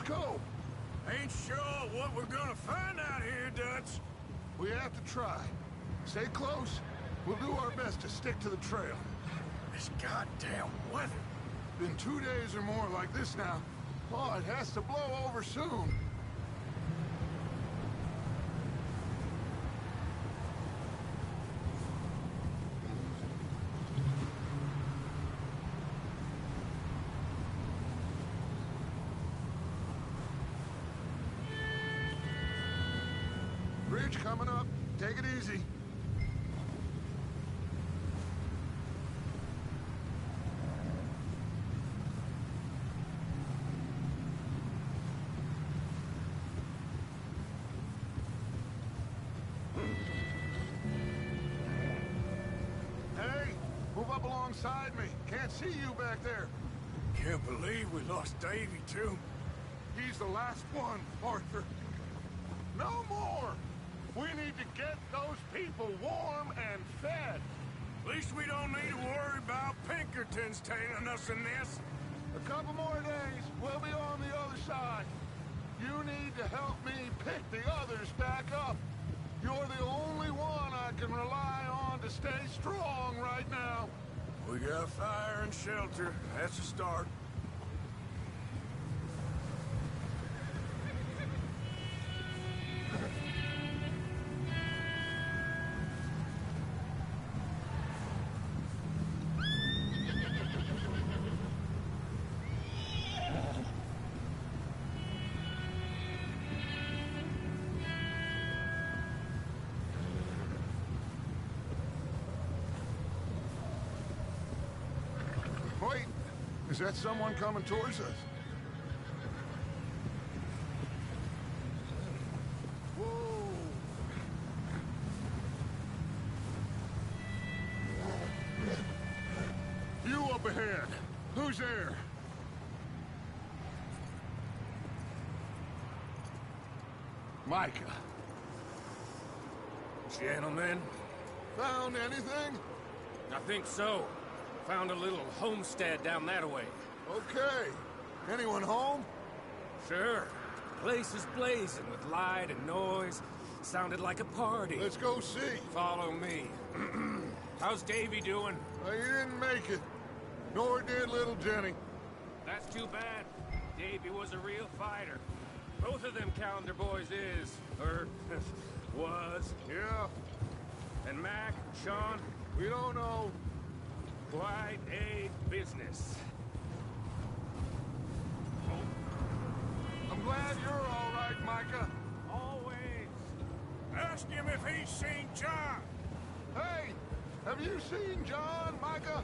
Let's go. Ain't sure what we're gonna find out here, Dutch. We have to try. Stay close. We'll do our best to stick to the trail. This goddamn weather. Been 2 days or more like this now. Oh, it has to blow over soon. Bridge coming up. Take it easy. Hey, move up alongside me. Can't see you back there. Can't believe we lost Davy, too. He's the last one, Arthur. No more! We need to get those people warm and fed. At least we don't need to worry about Pinkertons tailing us in this. A couple more days, we'll be on the other side. You need to help me pick the others back up. You're the only one I can rely on to stay strong right now. We got fire and shelter. That's a start. Wait, is that someone coming towards us? Whoa! You up ahead. Who's there? Micah. Gentlemen, Found anything? I think so. Found a little homestead down that way. Okay. Anyone home? Sure. Place is blazing with light and noise. Sounded like a party. Let's go see. Follow me. How's Davy doing? He didn't make it. Nor did little Jenny. That's too bad. Davy was a real fighter. Both of them calendar boys is, or was. Yeah, And Mac, Sean, we don't know. quite a business. I'm glad you're all right, Micah. Always. ask him if he's seen John. Hey, have you seen John, Micah?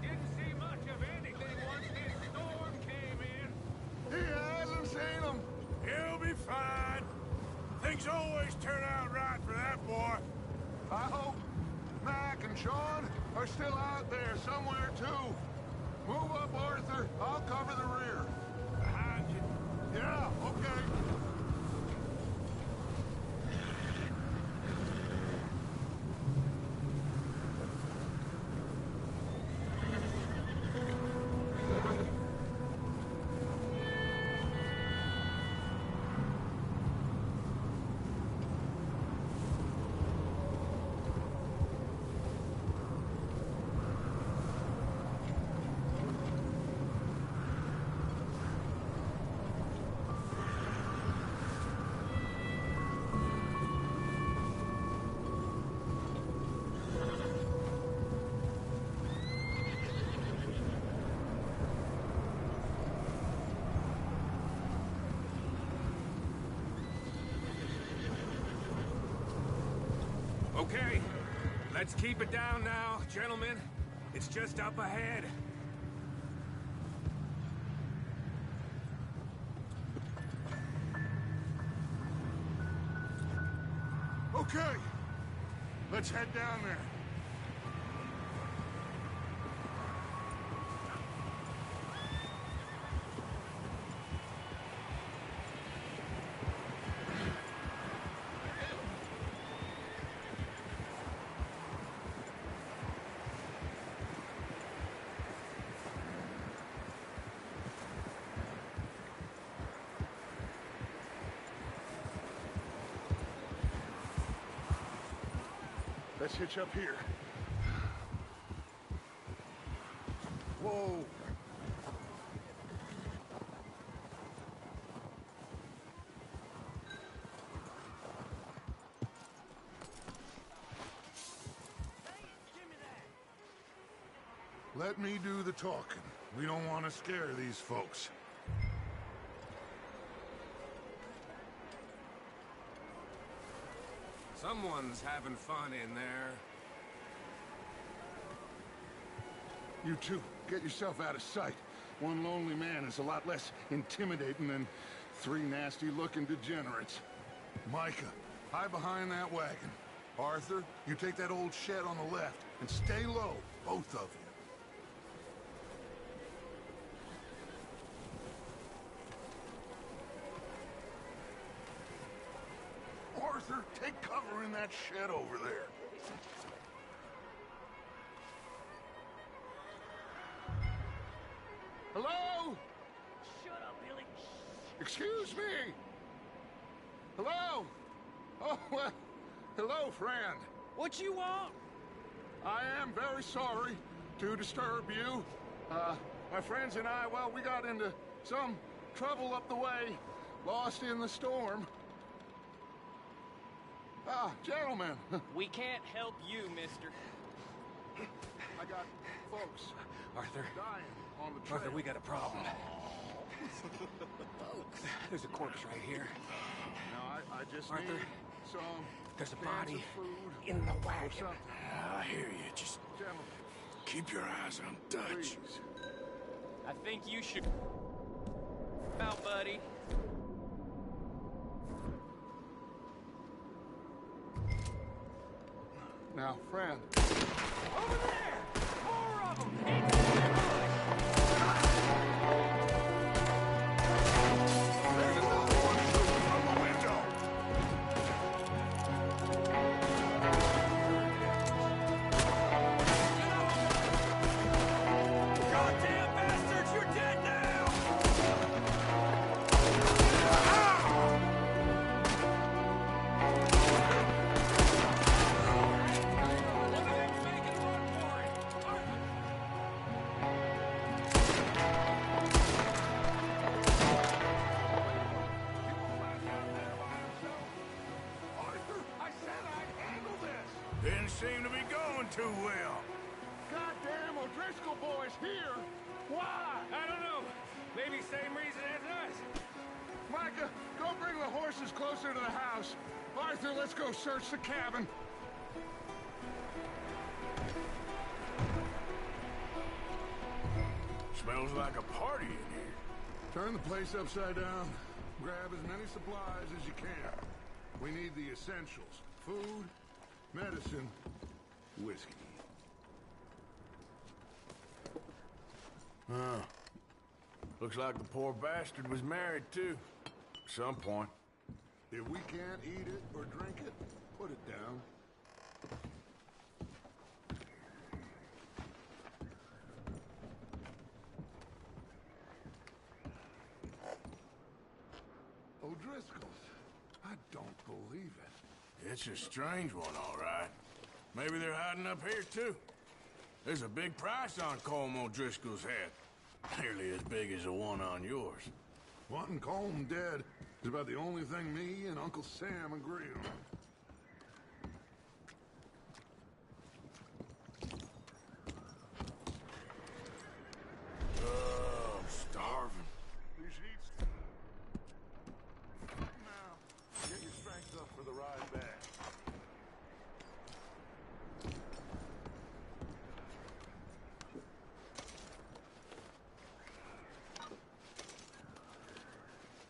Didn't see much of anything once this storm came in. He hasn't seen him. He'll be fine. Things always turn out right for that boy. I hope Mac and Sean are still out there somewhere, too. Move up, Arthur. I'll cover the rear. Behind you. Yeah, okay. Okay, let's keep it down now, gentlemen. It's just up ahead. Okay, let's head down there. Let's hitch up here. Whoa. Let me do the talking. We don't want to scare these folks. Someone's having fun in there. You two, get yourself out of sight. One lonely man is a lot less intimidating than three nasty-looking degenerates. Micah, hide behind that wagon. Arthur, you take that old shed on the left, and stay low, both of you. Arthur, take cover in that shed over there. Hello? Shut up, Billy. Excuse me? Hello? Oh, well, hello, friend. What you want? I am very sorry to disturb you. My friends and I, well, we got into some trouble up the way, lost in the storm. Ah, gentlemen. We can't help you, mister. I got folks Arthur, dying on the trail. Arthur, we got a problem. There's a corpse right here. Now, I just Arthur, need some there's a cans of body food in the or wagon. something. I hear you. Just Gentlemen, keep your eyes on Dutch. please. I think you should out, buddy. Now, friend. Over there! More of them! There's another one shooting from the window. Goddamn bastards, you're dead now! Arthur, I said I'd handle this. Didn't seem to be going too well. Goddamn O'Driscoll boys here. Why? I don't know. Maybe same reason as us. Micah, go bring the horses closer to the house. Arthur, let's go search the cabin. Smells like a party in here. Turn the place upside down. Grab as many supplies as you can. We need the essentials. Food, medicine, whiskey. Huh. Looks like the poor bastard was married, too. At some point. If we can't eat it or drink it, put it down. O'Driscoll's. I don't believe it. It's a strange one, all right. Maybe they're hiding up here, too. There's a big price on Colm O'Driscoll's head. Nearly as big as the one on yours. Wanting Colm dead is about the only thing me and Uncle Sam agree on. Oh, I'm starving. You should eat. Now, get your strength up for the ride back.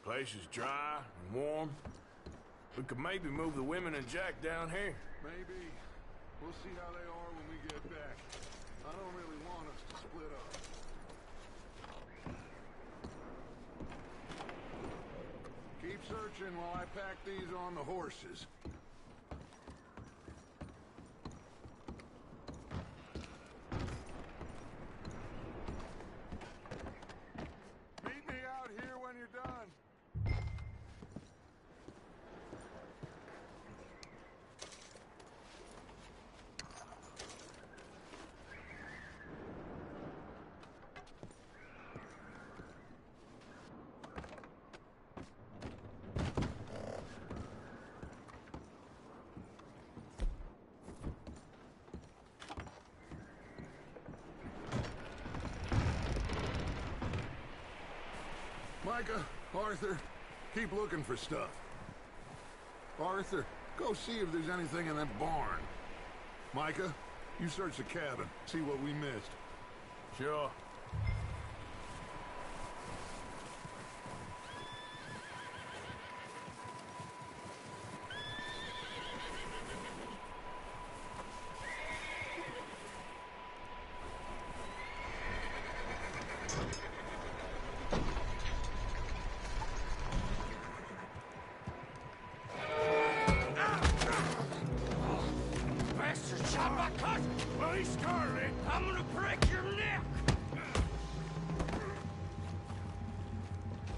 Place is dry and warm. We could maybe move the women and Jack down here. Maybe. We'll see how they are when we get back. I don't really want us to split up. Keep searching while I pack these on the horses. Meet me out here when you're done. Micah, Arthur, keep looking for stuff. Arthur, go see if there's anything in that barn. Micah, you search the cabin, see what we missed. Sure. I'm gonna break your neck!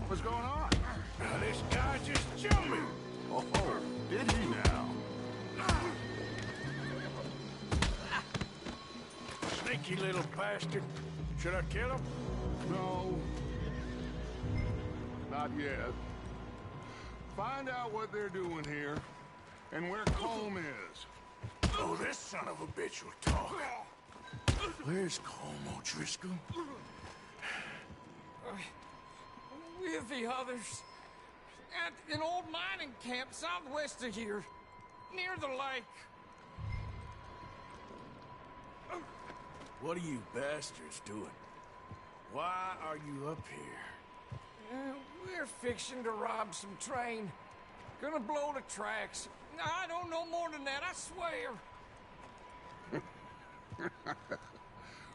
What's going on? This guy just jumped me. Oh, did he now? Sneaky little bastard. Should I kill him? No. Not yet. Find out what they're doing here, and where Colm is. Oh, this son of a bitch will talk. Where's Colm O'Driscoll? With the others. At an old mining camp southwest of here. Near the lake. What are you bastards doing? Why are you up here? We're fixing to rob some train. Gonna blow the tracks. I don't know more than that, I swear.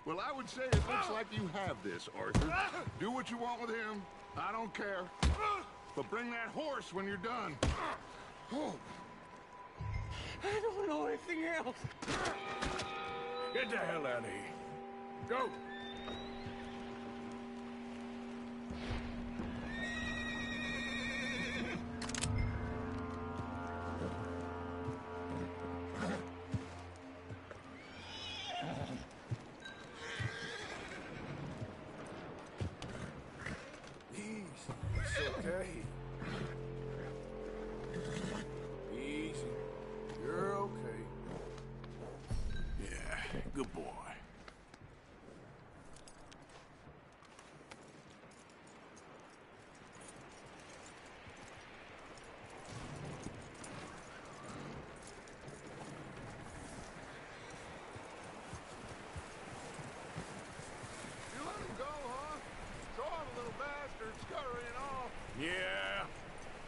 Well, I would say it looks like you have this, Arthur. Do what you want with him. I don't care. But bring that horse when you're done. Oh. I don't know anything else. Get the hell out of here. Go. Okay. Easy. You're okay. Yeah, good boy. You let him go, huh? Saw the little bastard scurrying off. Yeah.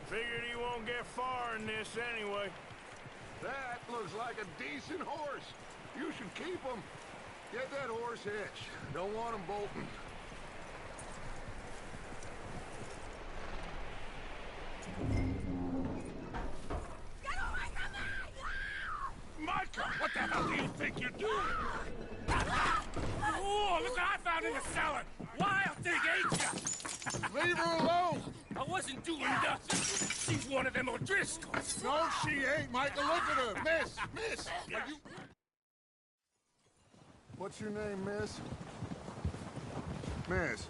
Figured he won't get far in this anyway. That looks like a decent horse. You should keep him. Get that horse hitched. Don't want him bolting. Get away from me! Micah, what the hell do you think you're doing? Oh, look what I found in the cellar! Wild thing, ain't ya? Leave her alone. I wasn't doing nothing. She's one of them O'Driscolls. No, she ain't, Michael. Look at her. Miss. Are you... What's your name, miss? Miss.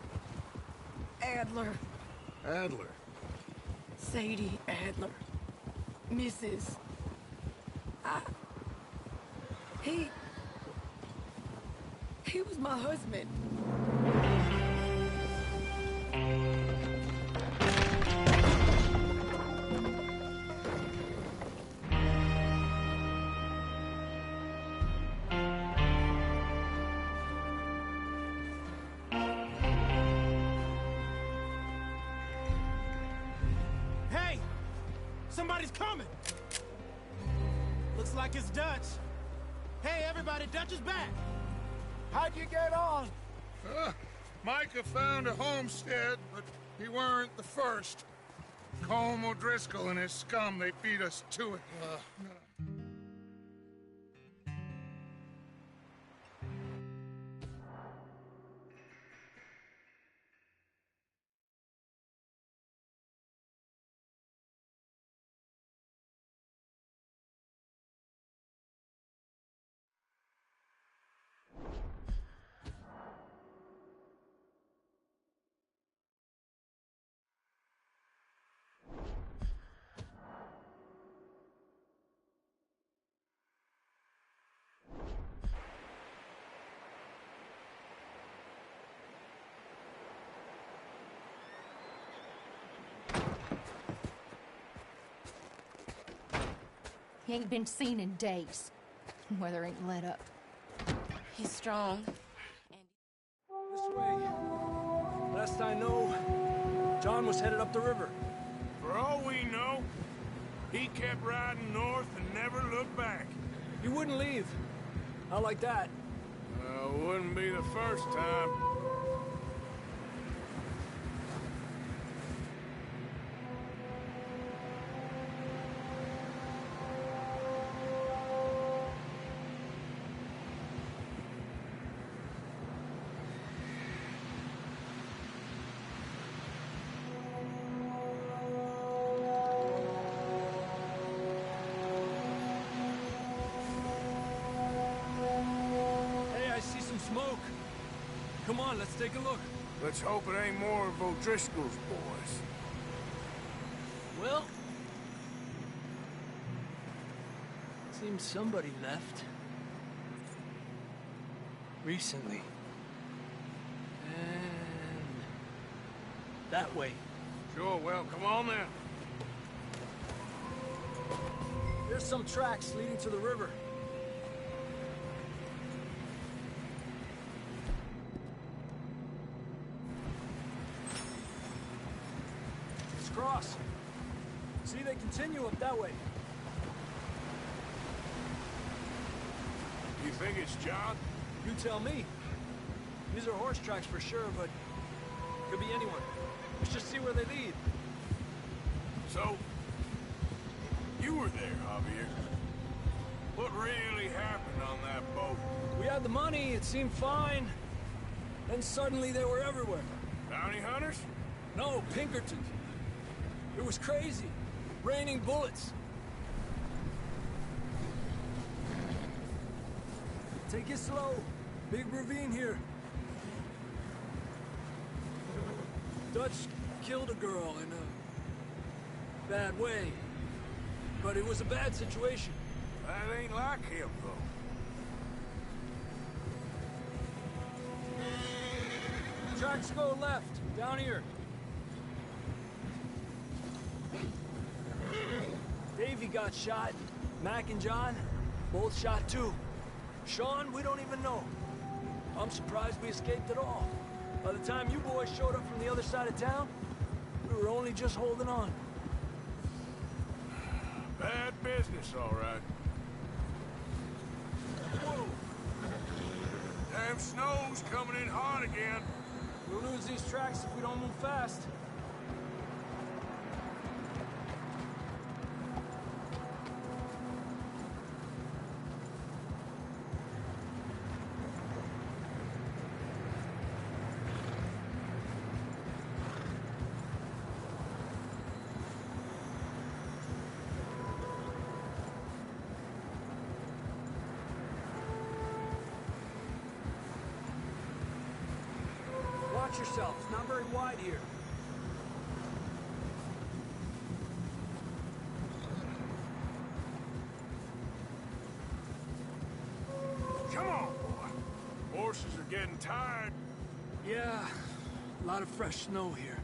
Adler. Adler. Sadie Adler. Mrs. He was my husband. Hey! Somebody's coming! Looks like it's Dutch. Hey, everybody, Dutch is back! How'd you get on? Micah found a homestead, but he weren't the first. Colm O'Driscoll and his scum, they beat us to it. He ain't been seen in days. Weather ain't let up. He's strong. This way. Last I know, John was headed up the river. For all we know, he kept riding north and never looked back. He wouldn't leave. Not like that. Wouldn't be the first time. Smoke. Come on, let's take a look. Let's hope it ain't more of O'Driscoll's boys. Well, seems somebody left. Recently. And that way. Sure, well, come on then. There's some tracks leading to the river. Cross. See, they continue up that way. You think it's John? You tell me. These are horse tracks for sure, but could be anyone. Let's just see where they lead. So, you were there, Javier. What really happened on that boat? We had the money, it seemed fine. Then suddenly they were everywhere. Bounty hunters? No, Pinkertons. It was crazy. Raining bullets. Take it slow. Big ravine here. Dutch killed a girl in a bad way. But it was a bad situation. That ain't like him, though. Tracks go left, down here. Davey got shot. Mac and John, both shot too. Sean, we don't even know. I'm surprised we escaped at all. By the time you boys showed up from the other side of town, we were only just holding on. Bad business, all right. Whoa! Damn snow's coming in hard again. We'll lose these tracks if we don't move fast. Watch yourself. It's not very wide here. Come on, boy. Horses are getting tired. Yeah, a lot of fresh snow here.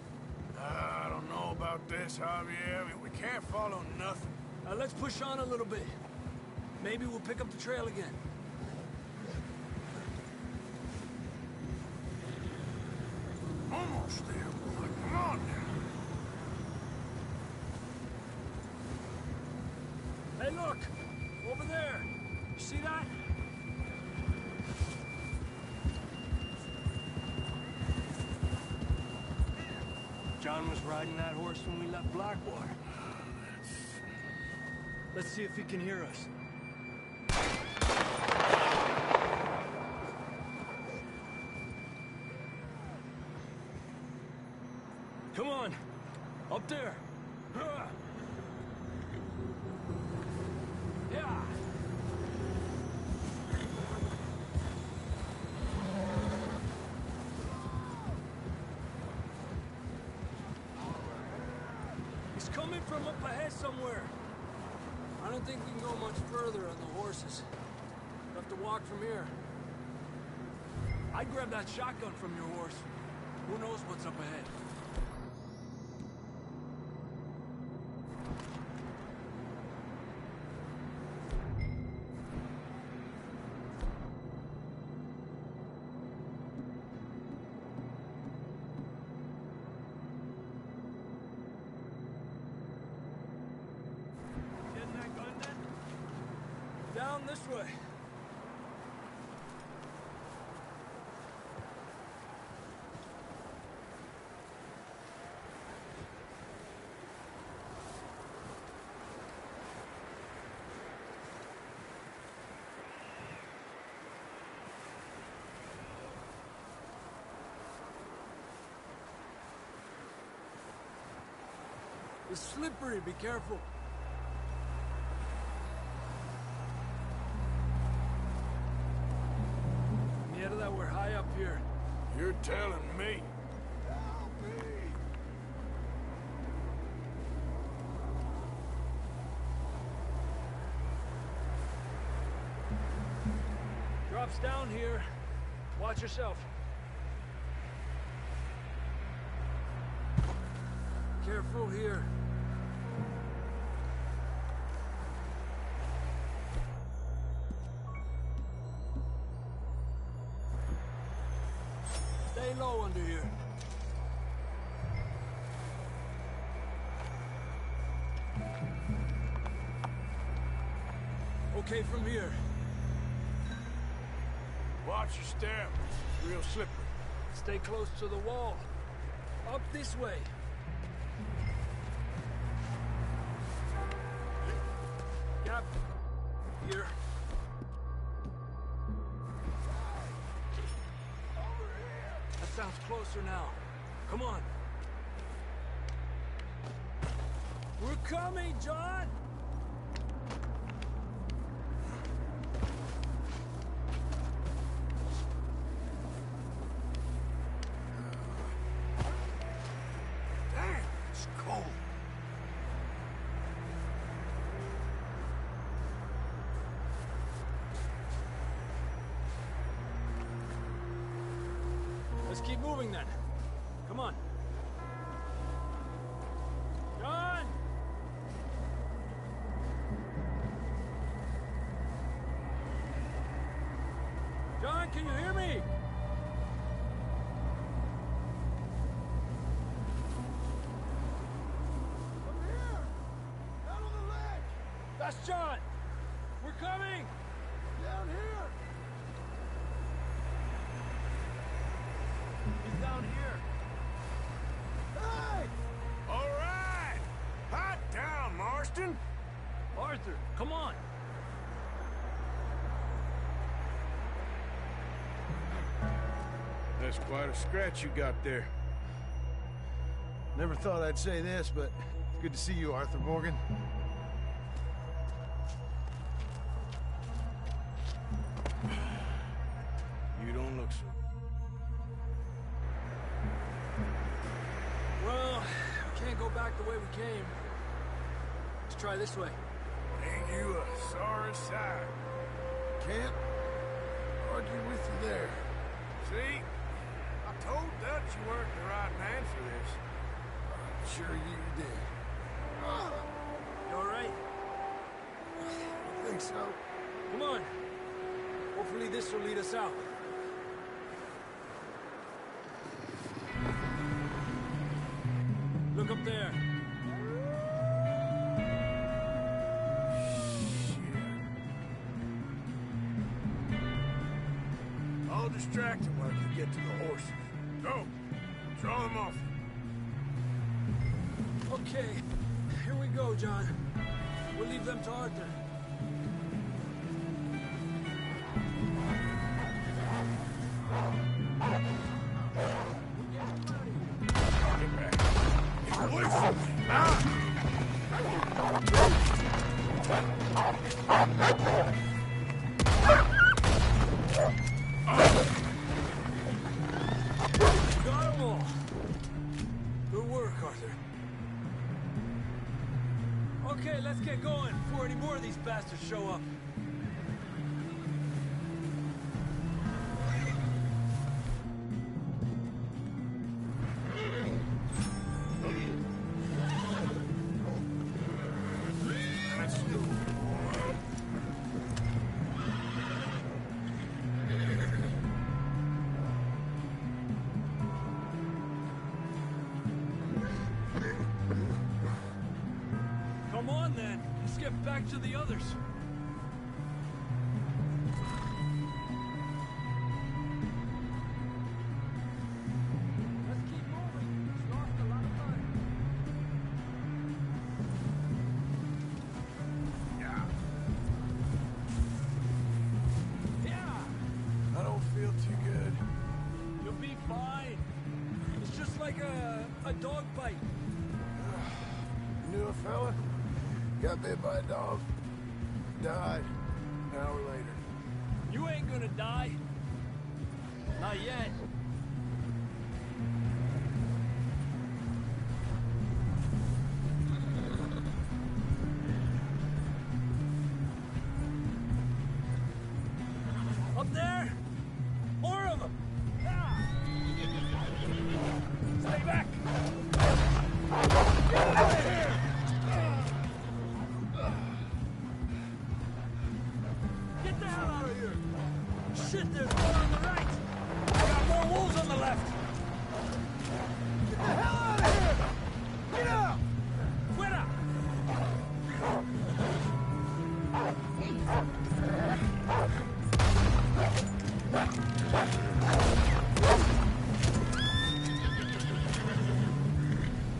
I don't know about this, Javier. I mean, we can't follow nothing. Let's push on a little bit. Maybe we'll pick up the trail again. Almost there, boy. Come on now. Hey, look! Over there! You see that? John was riding that horse when we left Blackwater. Let's see if he can hear us. Come on! Up there! Yeah! He's coming from up ahead somewhere. I don't think we can go much further on the horses. We'll have to walk from here. I'd grab that shotgun from your horse. Who knows what's up ahead? this way. It's slippery, be careful. Mierda, we're high up here. You're telling me. Help me! Drops down here. Watch yourself. Careful here. Stay low under here. Okay from here. Watch your step. It's real slippery. Stay close to the wall. Up this way. Gap. Here. That sounds closer now. Come on. We're coming, John! Damn, it's cold. Let's keep moving then. Come on. John! John, can you hear me? Up here! Down on the ledge! That's John! We're coming! Down here! He's down here. Hey! All right. Hot down, Marston. Arthur, come on. That's quite a scratch you got there. Never thought I'd say this, but it's good to see you, Arthur Morgan. You don't look so. Well, we can't go back the way we came. Let's try this way. Ain't you a sorry sight? Can't argue with you there. See? I told Dutch you weren't the right man for this. Sure you did. You all right? I think so. Come on. Hopefully this will lead us out. Look up there. I'll distract him while you get to the horses. Go. Draw them off. Okay, here we go, John. We'll leave them to Arthur. Get back. Get away from me. Ah! Got them all. Good work, Arthur. Okay, let's get going before any more of these bastards show up. Come on then, let's get back to the others. like a dog bite. Knew a fella, got bit by a dog, died an hour later. You ain't gonna die. Not yet. Up there? More of them! Stay back! Get out of here! Get the hell out of here! Shit, there's more on the right! I got more wolves on the left! Get the hell out of here! Get out! Fuera!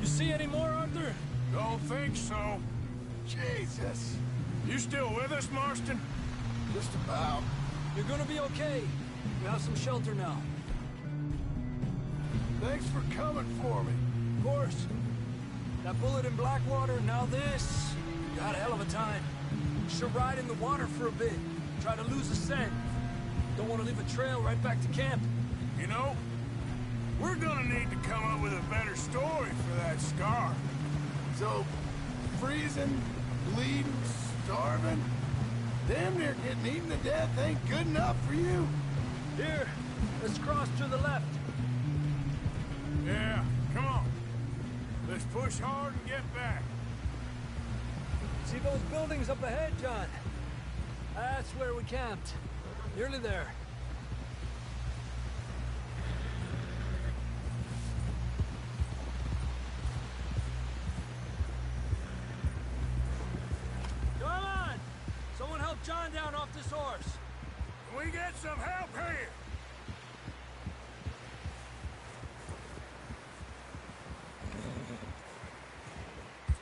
You see any more, Arthur? Don't think so. Jesus! You still with us, Marston? Just about. You're gonna be okay. You have some shelter now. Thanks for coming for me. Of course. That bullet in Blackwater, now this. You had a hell of a time. Should ride in the water for a bit. Try to lose the scent. Don't want to leave a trail right back to camp. You know, we're gonna need to come up with a better story for that scar. So, freezing, bleeding, starving, damn near getting eaten to death ain't good enough for you. Here, let's cross to the left. Yeah, come on. Let's push hard and get back. See those buildings up ahead, John? That's where we camped. Nearly there. Come on! Someone help John down off this horse. Can we get some help here?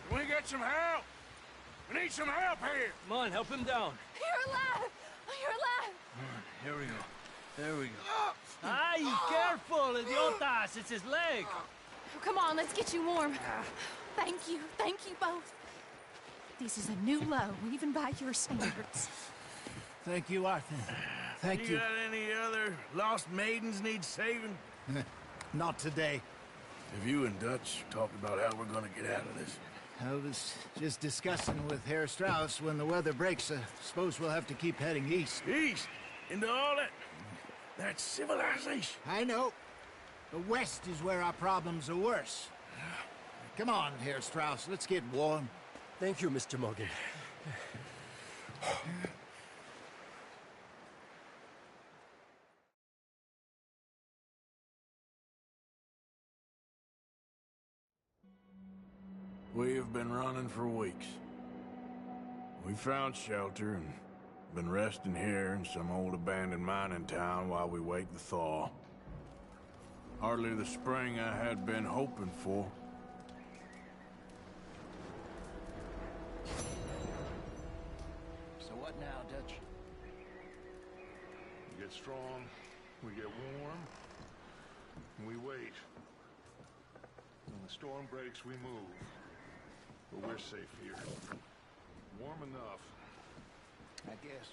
Can we get some help? We need some help here. Come on, help him down. You're alive! You're alive! Here we go. There we go. Ay, careful, idiotas! It's his leg. Oh, come on, let's get you warm. Thank you both. This is a new low, even by your standards. Thank you, Arthur. Thank you. Got any other lost maidens need saving? Not today. Have you and Dutch talked about how we're gonna get out of this? I was just discussing with Herr Strauss when the weather breaks. Suppose we'll have to keep heading east. East? Into all that civilization? I know. The west is where our problems are worse. Come on, Herr Strauss, let's get warm. Thank you, Mr. Morgan. We have been running for weeks. We found shelter and been resting here in some old abandoned mining town while we wait the thaw. Hardly the spring I had been hoping for. So what now, Dutch? We get strong, we get warm, and we wait. When the storm breaks, we move. But we're safe here. Warm enough. I guess.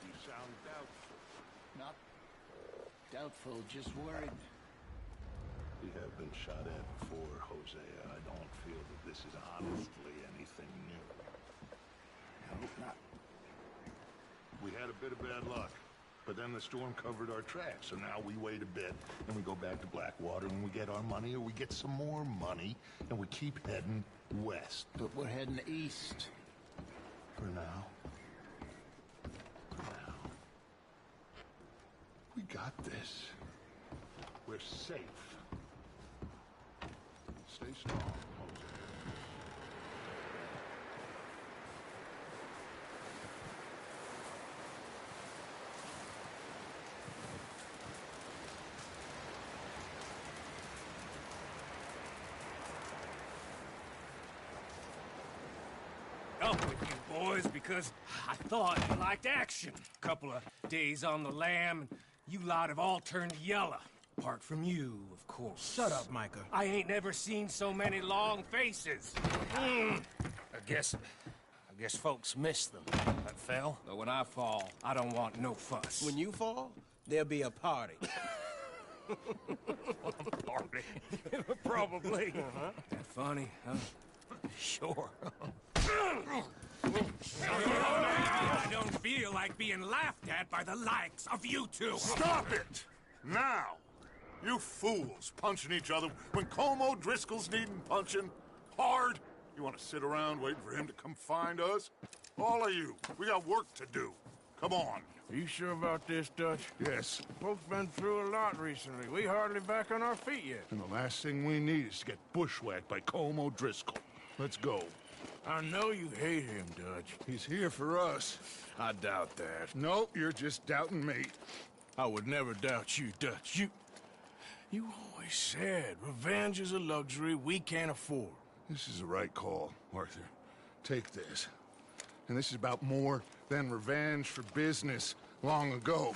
You sound doubtful. Not doubtful, just worried. We have been shot at before, Hosea. I don't feel that this is honestly anything new. I hope not. We had a bit of bad luck, but then the storm covered our tracks, so now we wait a bit, and we go back to Blackwater, and we get our money, or we get some more money, and we keep heading west. But we're heading east. For now. For now. We got this. We're safe. Stay strong, Jose. Up with you boys because I thought you liked action. Couple of days on the lam, You lot have all turned yellow. Apart from you, of course. Shut up, Micah. I ain't never seen so many long faces. I guess folks miss them. That fell. But when I fall, I don't want no fuss. When you fall, there'll be a party. Party? Probably. That funny, huh? Sure. I don't feel like being laughed at by the likes of you two. Stop it! Now! You fools punching each other when Colm O'Driscoll's needing punching hard. You want to sit around waiting for him to come find us? All of you, we got work to do. Come on. Are you sure about this, Dutch? Yes. Folks been through a lot recently. We hardly back on our feet yet. And the last thing we need is to get bushwhacked by Colm O'Driscoll. Let's go. I know you hate him, Dutch. He's here for us. I doubt that. No, you're just doubting me. I would never doubt you, Dutch. You always said revenge is a luxury we can't afford. This is the right call, Arthur. Take this. And this is about more than revenge for business long ago.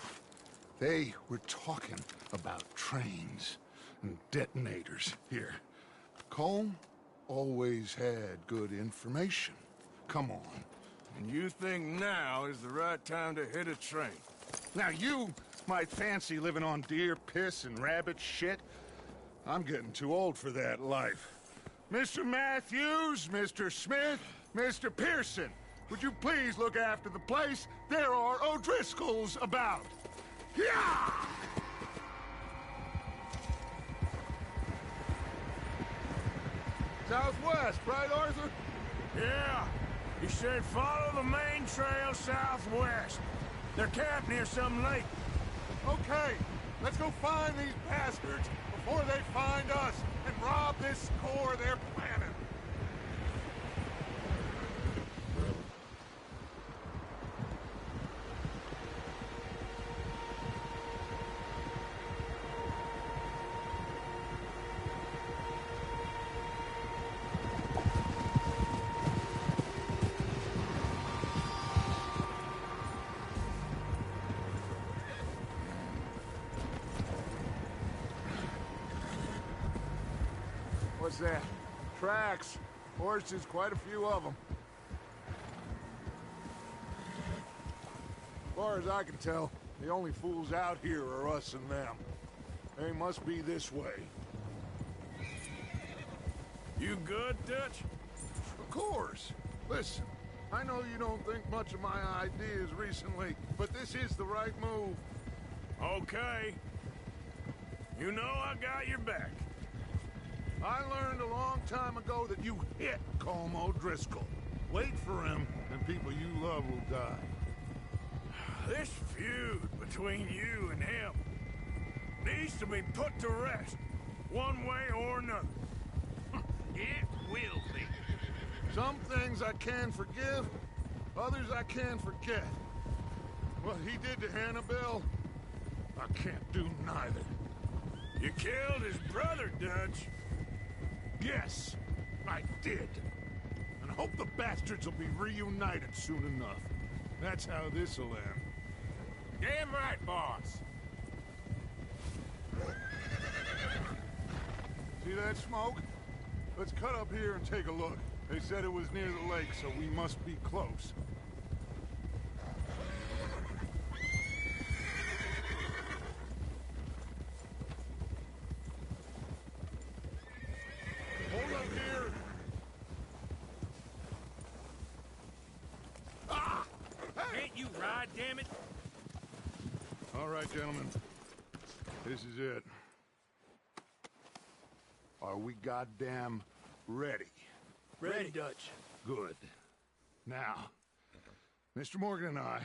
They were talking about trains and detonators here. Colm always had good information. Come on. And you think now is the right time to hit a train? Now you might fancy living on deer piss and rabbit shit. I'm getting too old for that life. Mr. Matthews, Mr. Smith, Mr. Pearson, would you please look after the place? There are O'Driscolls about. Yeah! Southwest, right, Arthur? Yeah. He said follow the main trail southwest. They're camped near some lake. Okay, let's go find these bastards before they find us and rob this core they're planning. What's that? Tracks. Horses, quite a few of them. As far as I can tell, the only fools out here are us and them. They must be this way. You good, Dutch? Of course. Listen, I know you don't think much of my ideas recently, but this is the right move. Okay. You know I got your back. I learned a long time ago that you hit Colm O'Driscoll. Wait for him, and people you love will die. This feud between you and him needs to be put to rest, one way or another. It will be. Some things I can forgive, others I can forget. What he did to Annabelle, I can't do neither. You killed his brother, Dutch. Yes, I did. And I hope the bastards will be reunited soon enough. That's how this'll end. Damn right, boss. See that smoke? Let's cut up here and take a look. They said it was near the lake, so we must be close. Hold up here! Ah! Hey! Can't you ride, damn it? All right, gentlemen. This is it. Are we goddamn ready? Ready, Dutch. Good. Now, Mr. Morgan and I,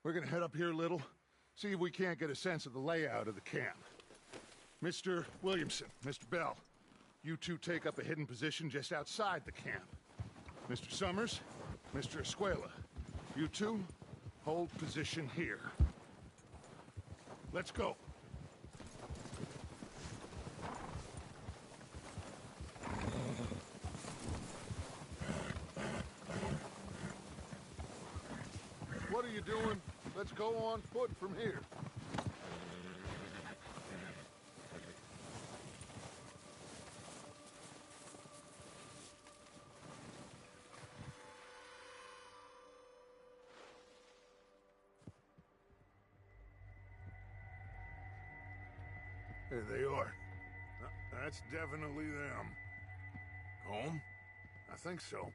we're gonna head up here a little, see if we can't get a sense of the layout of the camp. Mr. Williamson, Mr. Bell, you two take up a hidden position just outside the camp. Mr. Summers, Mr. Escuela, you two hold position here. Let's go. What are you doing? Let's go on foot from here. There they are. That's definitely them. Home? I think so.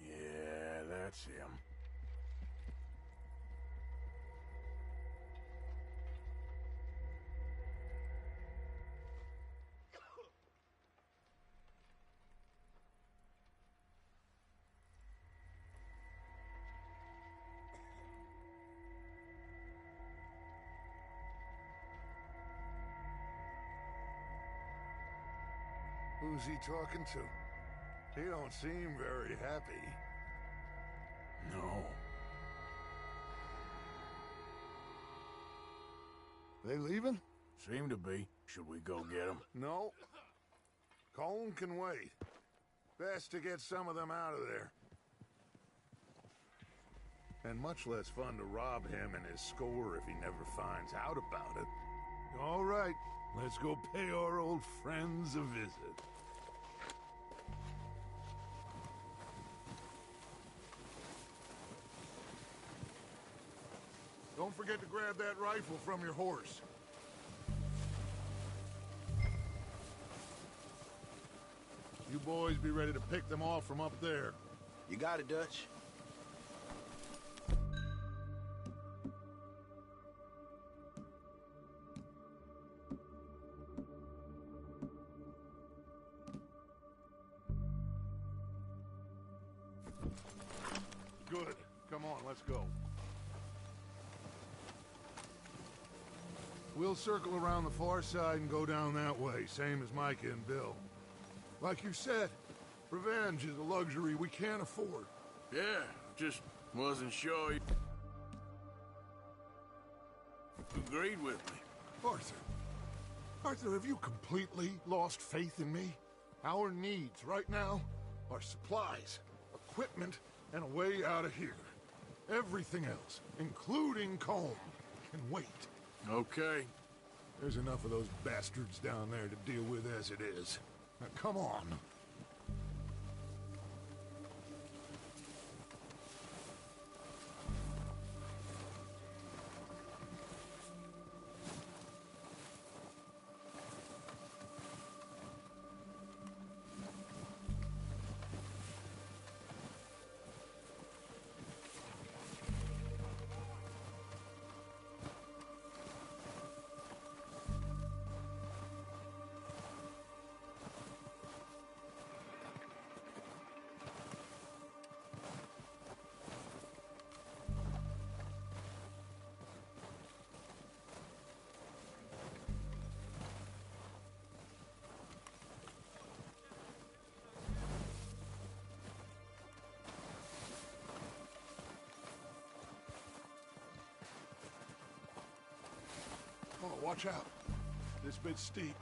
Yeah, that's him. Who's he talking to? He don't seem very happy. No. They leaving? Seem to be. Should we go get him? No. Colin can wait. Best to get some of them out of there. And much less fun to rob him and his score if he never finds out about it. All right, let's go pay our old friends a visit. Don't forget to grab that rifle from your horse. You boys be ready to pick them off from up there. You got it, Dutch. Good. Come on, let's go. We'll circle around the far side and go down that way, same as Micah and Bill. Like you said, revenge is a luxury we can't afford. Yeah, just wasn't sure you agreed with me. Arthur. Arthur, have you completely lost faith in me? Our needs right now are supplies, equipment, and a way out of here. Everything else, including Colm, can wait. Okay. There's enough of those bastards down there to deal with as it is. Now, come on. Oh, watch out. This bit's steep.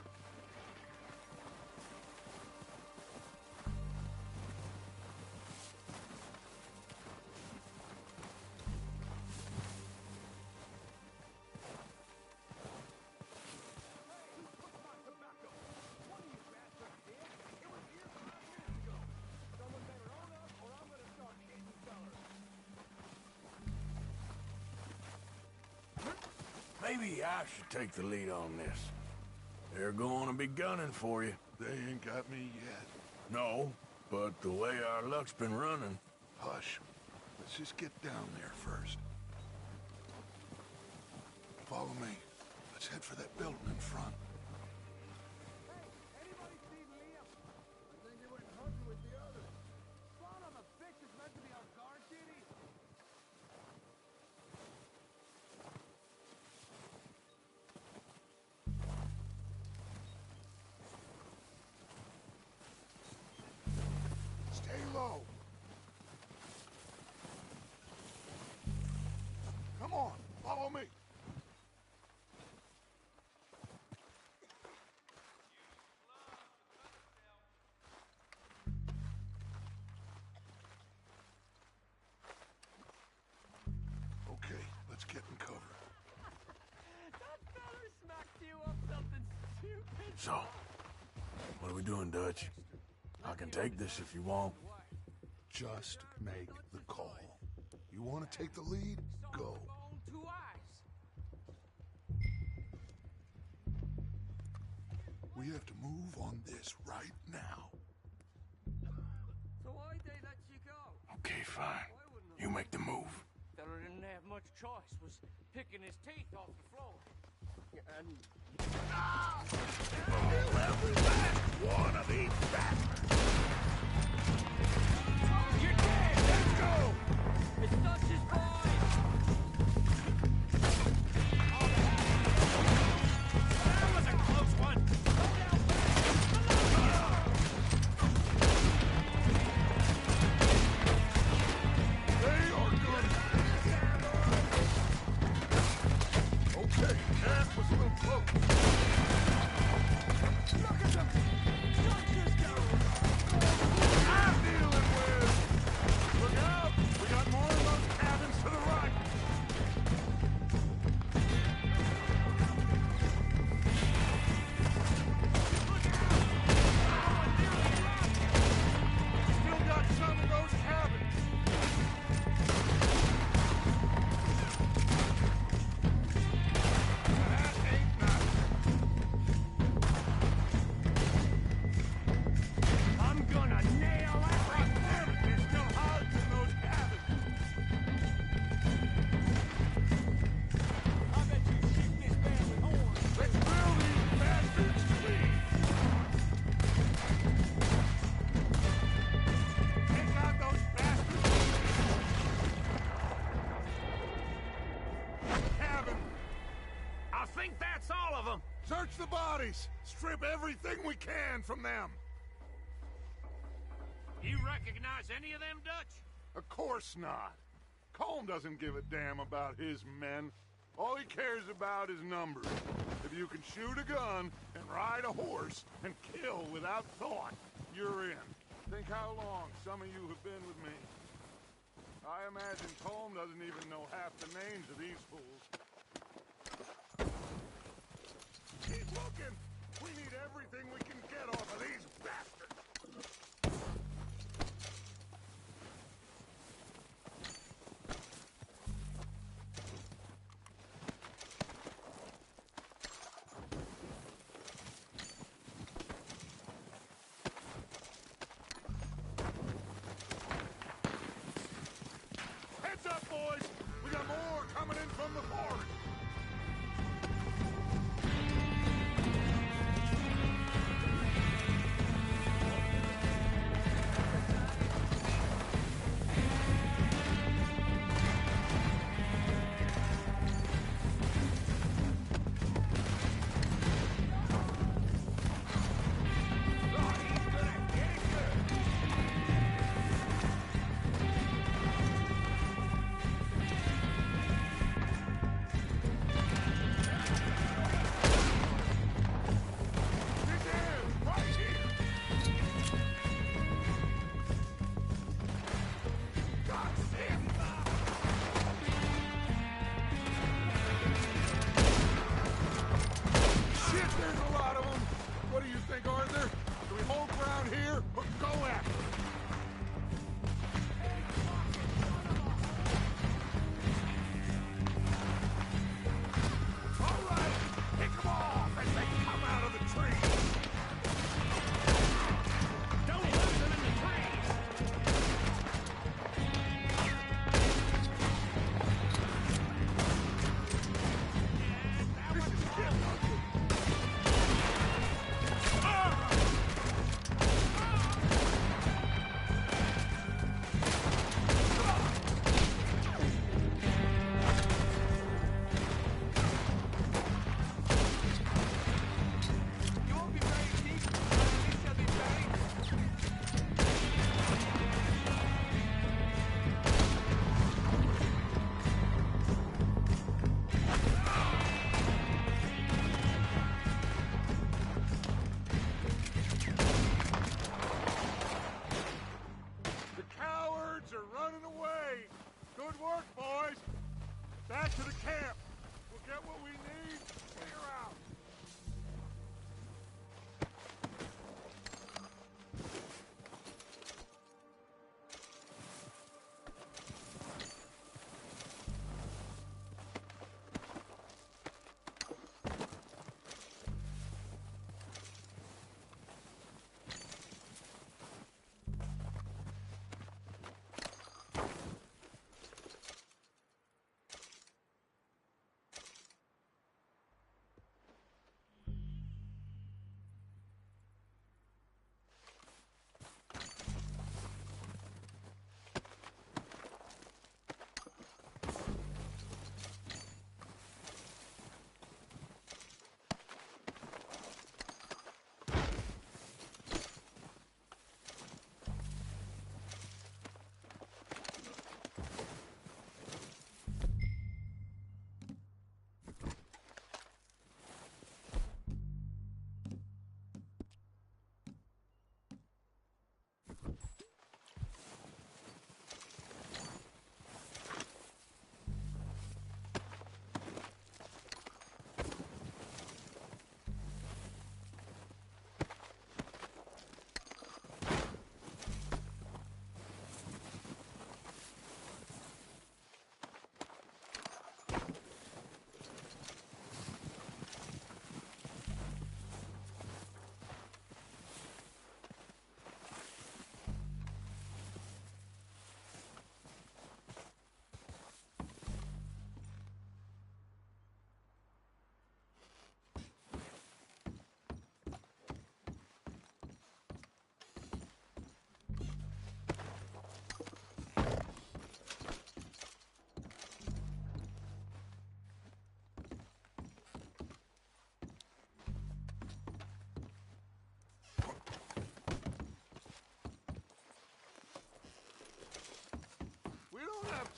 Maybe I should take the lead on this. They're going to be gunning for you. They ain't got me yet. No, but the way our luck's been running... Hush. Let's just get down there first. Follow me. Let's head for that building in front. Low. Come on, follow me. Okay, let's get in cover. That feller smacked you up something stupid. So, what are we doing, Dutch? I can take this if you want. Just make the call. You want to take the lead? Go. We have to move on this right now. So why'd they let you go? Okay, fine. You make the move. Fella didn't have much choice, was picking his teeth off the floor. And... Kill every last one of these bastards! You're dead! Let's go! It's Dutch's boys! That was a close one! Go down They are good. Okay, that was a little close. Look at them! Dutch's going! I'm dealing with! Look out! We got more of those cabins to the right! Still got some of those cabins! That ain't nothing. I'm gonna nail that right Damn it, they're still hiding in those cabins! I bet you shoot this man with horns. Let's drill these bastards clean! Take out those bastards! Cabin! I think that's all of them. Search the bodies! Strip everything we can from them! You recognize any of them, Dutch? Of course not. Colm doesn't give a damn about his men. All he cares about is numbers. If you can shoot a gun and ride a horse and kill without thought, you're in. Think how long some of you have been with me. I imagine Colm doesn't even know half the names of these fools. Keep looking! We need everything we can get off of these bastards! Heads up, boys! We got more coming in from the forest!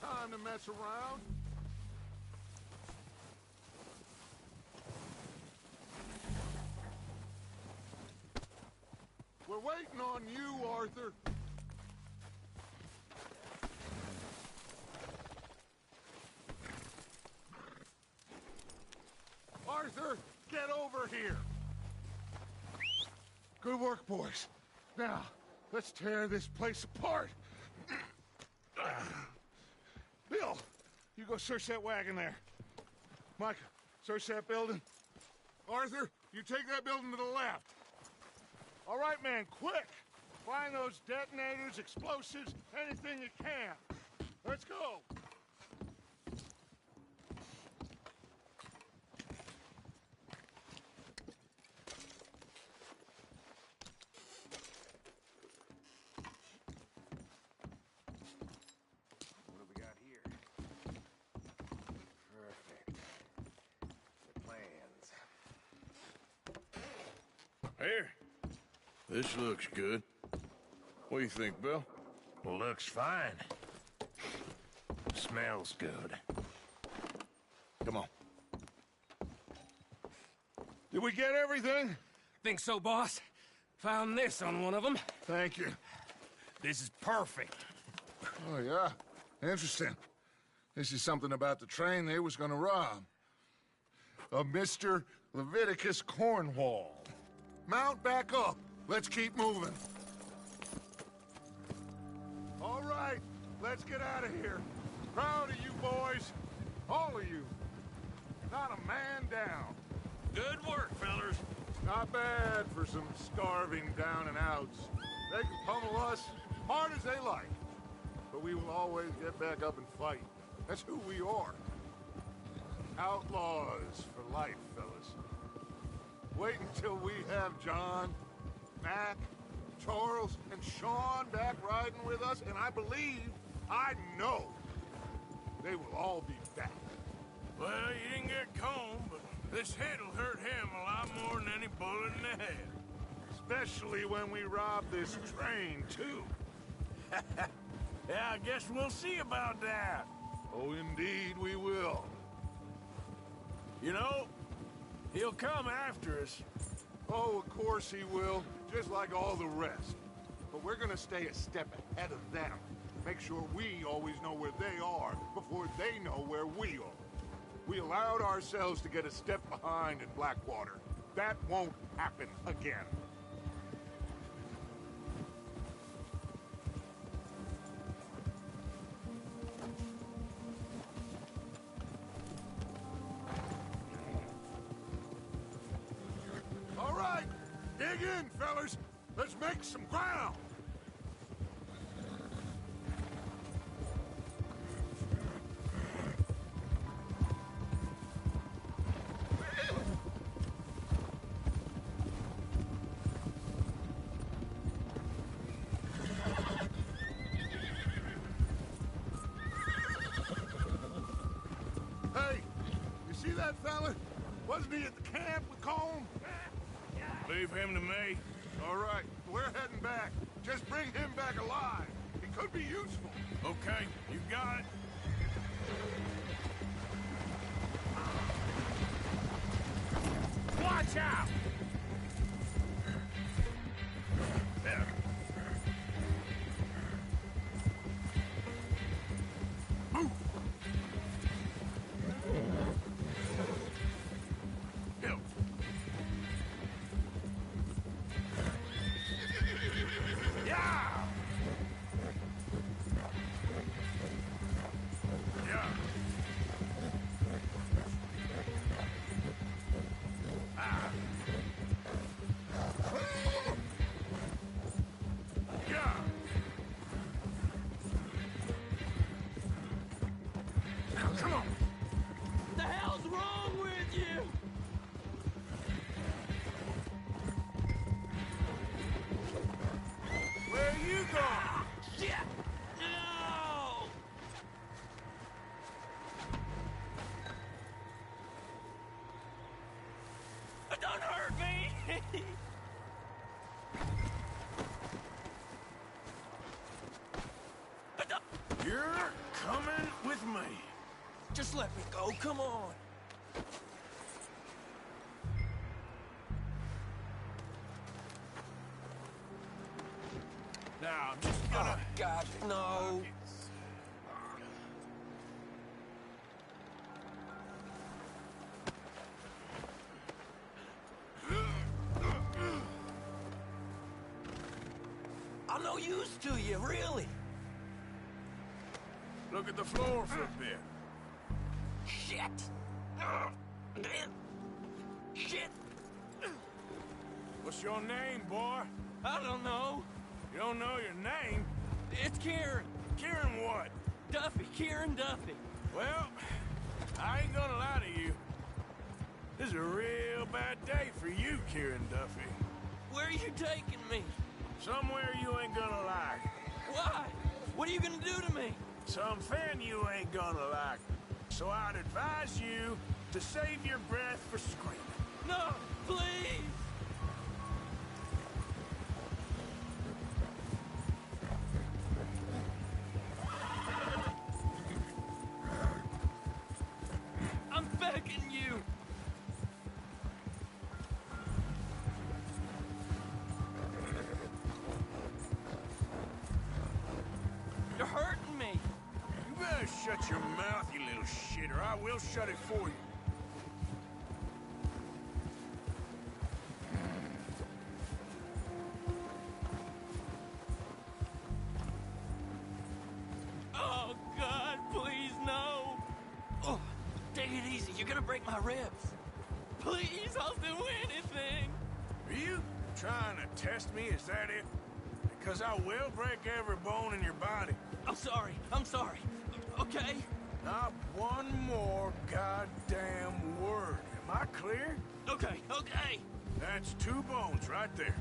time to mess around. We're waiting on you, Arthur. Arthur, get over here. Good work, boys. Now, let's tear this place apart. Bill, you go search that wagon there. Mike, search that building. Arthur, you take that building to the left. All right, man, quick. Find those detonators, explosives, anything you can. Let's go. What do we got here? Perfect. The plans. Here. This looks good. What do you think, Bill? Looks fine. Smells good. Come on. Did we get everything? Think so, boss? Found this on one of them. Thank you. This is perfect. Oh, yeah? Interesting. This is something about the train they was gonna rob. A Mr. Leviticus Cornwall. Mount back up. Let's keep moving. All right, let's get out of here. Proud of you boys. All of you. Not a man down. Good work, fellers. Not bad for some starving down and outs. They can pummel us hard as they like. But we will always get back up and fight. That's who we are. Outlaws for life, fellas. Wait until we have John, Mac, Charles, and Sean back riding with us, and I know, they will all be back. Well, you didn't get Combe, but this hit'll hurt him a lot more than any bullet in the head. Especially when we rob this train, too. Yeah, I guess we'll see about that. Oh, indeed we will. You know, he'll come after us. Oh, of course he will, just like all the rest. But we're gonna stay a step ahead of them. Make sure we always know where they are before they know where we are. We allowed ourselves to get a step behind in Blackwater. That won't happen again. All right, dig in, fellas. Let's make some ground. Hey, you see that fella? Wasn't he at the camp with Combe? Leave him to me. All right, we're heading back. Just bring him back alive. He could be useful. Okay, you got it. Watch out! There. Move! Bill. Yeah! Yeah. Yeah! Now, come on! The hell's wrong with you? Where are you going? Shit! No! Don't hurt me! You're coming off me! Just let me go, come on! Now, I'm just gonna... Oh, God, no! I'm no use to you, really. Look at the floor for a bit. Shit! Shit! What's your name, boy? I don't know. You don't know your name? It's Kieran. Kieran what? Duffy. Kieran Duffy. Well, I ain't gonna lie to you. This is a real bad day for you, Kieran Duffy. Where are you taking me? Somewhere you ain't gonna like. Why? What are you gonna do to me? Something you ain't gonna like. So I'd advise you to save your breath for screaming. No, please! I'm begging you! You're hurting me! You better shut your mouth, you little shit, or I will shut it for you. Oh, God, please, no! Oh, take it easy. You're gonna break my ribs. Please, I'll do anything. Are you trying to test me? Is that it? Because I will break every bone in your body. I'm sorry. I'm sorry. Okay? Not one more goddamn word. Am I clear? Okay, okay. That's 2 bones right there.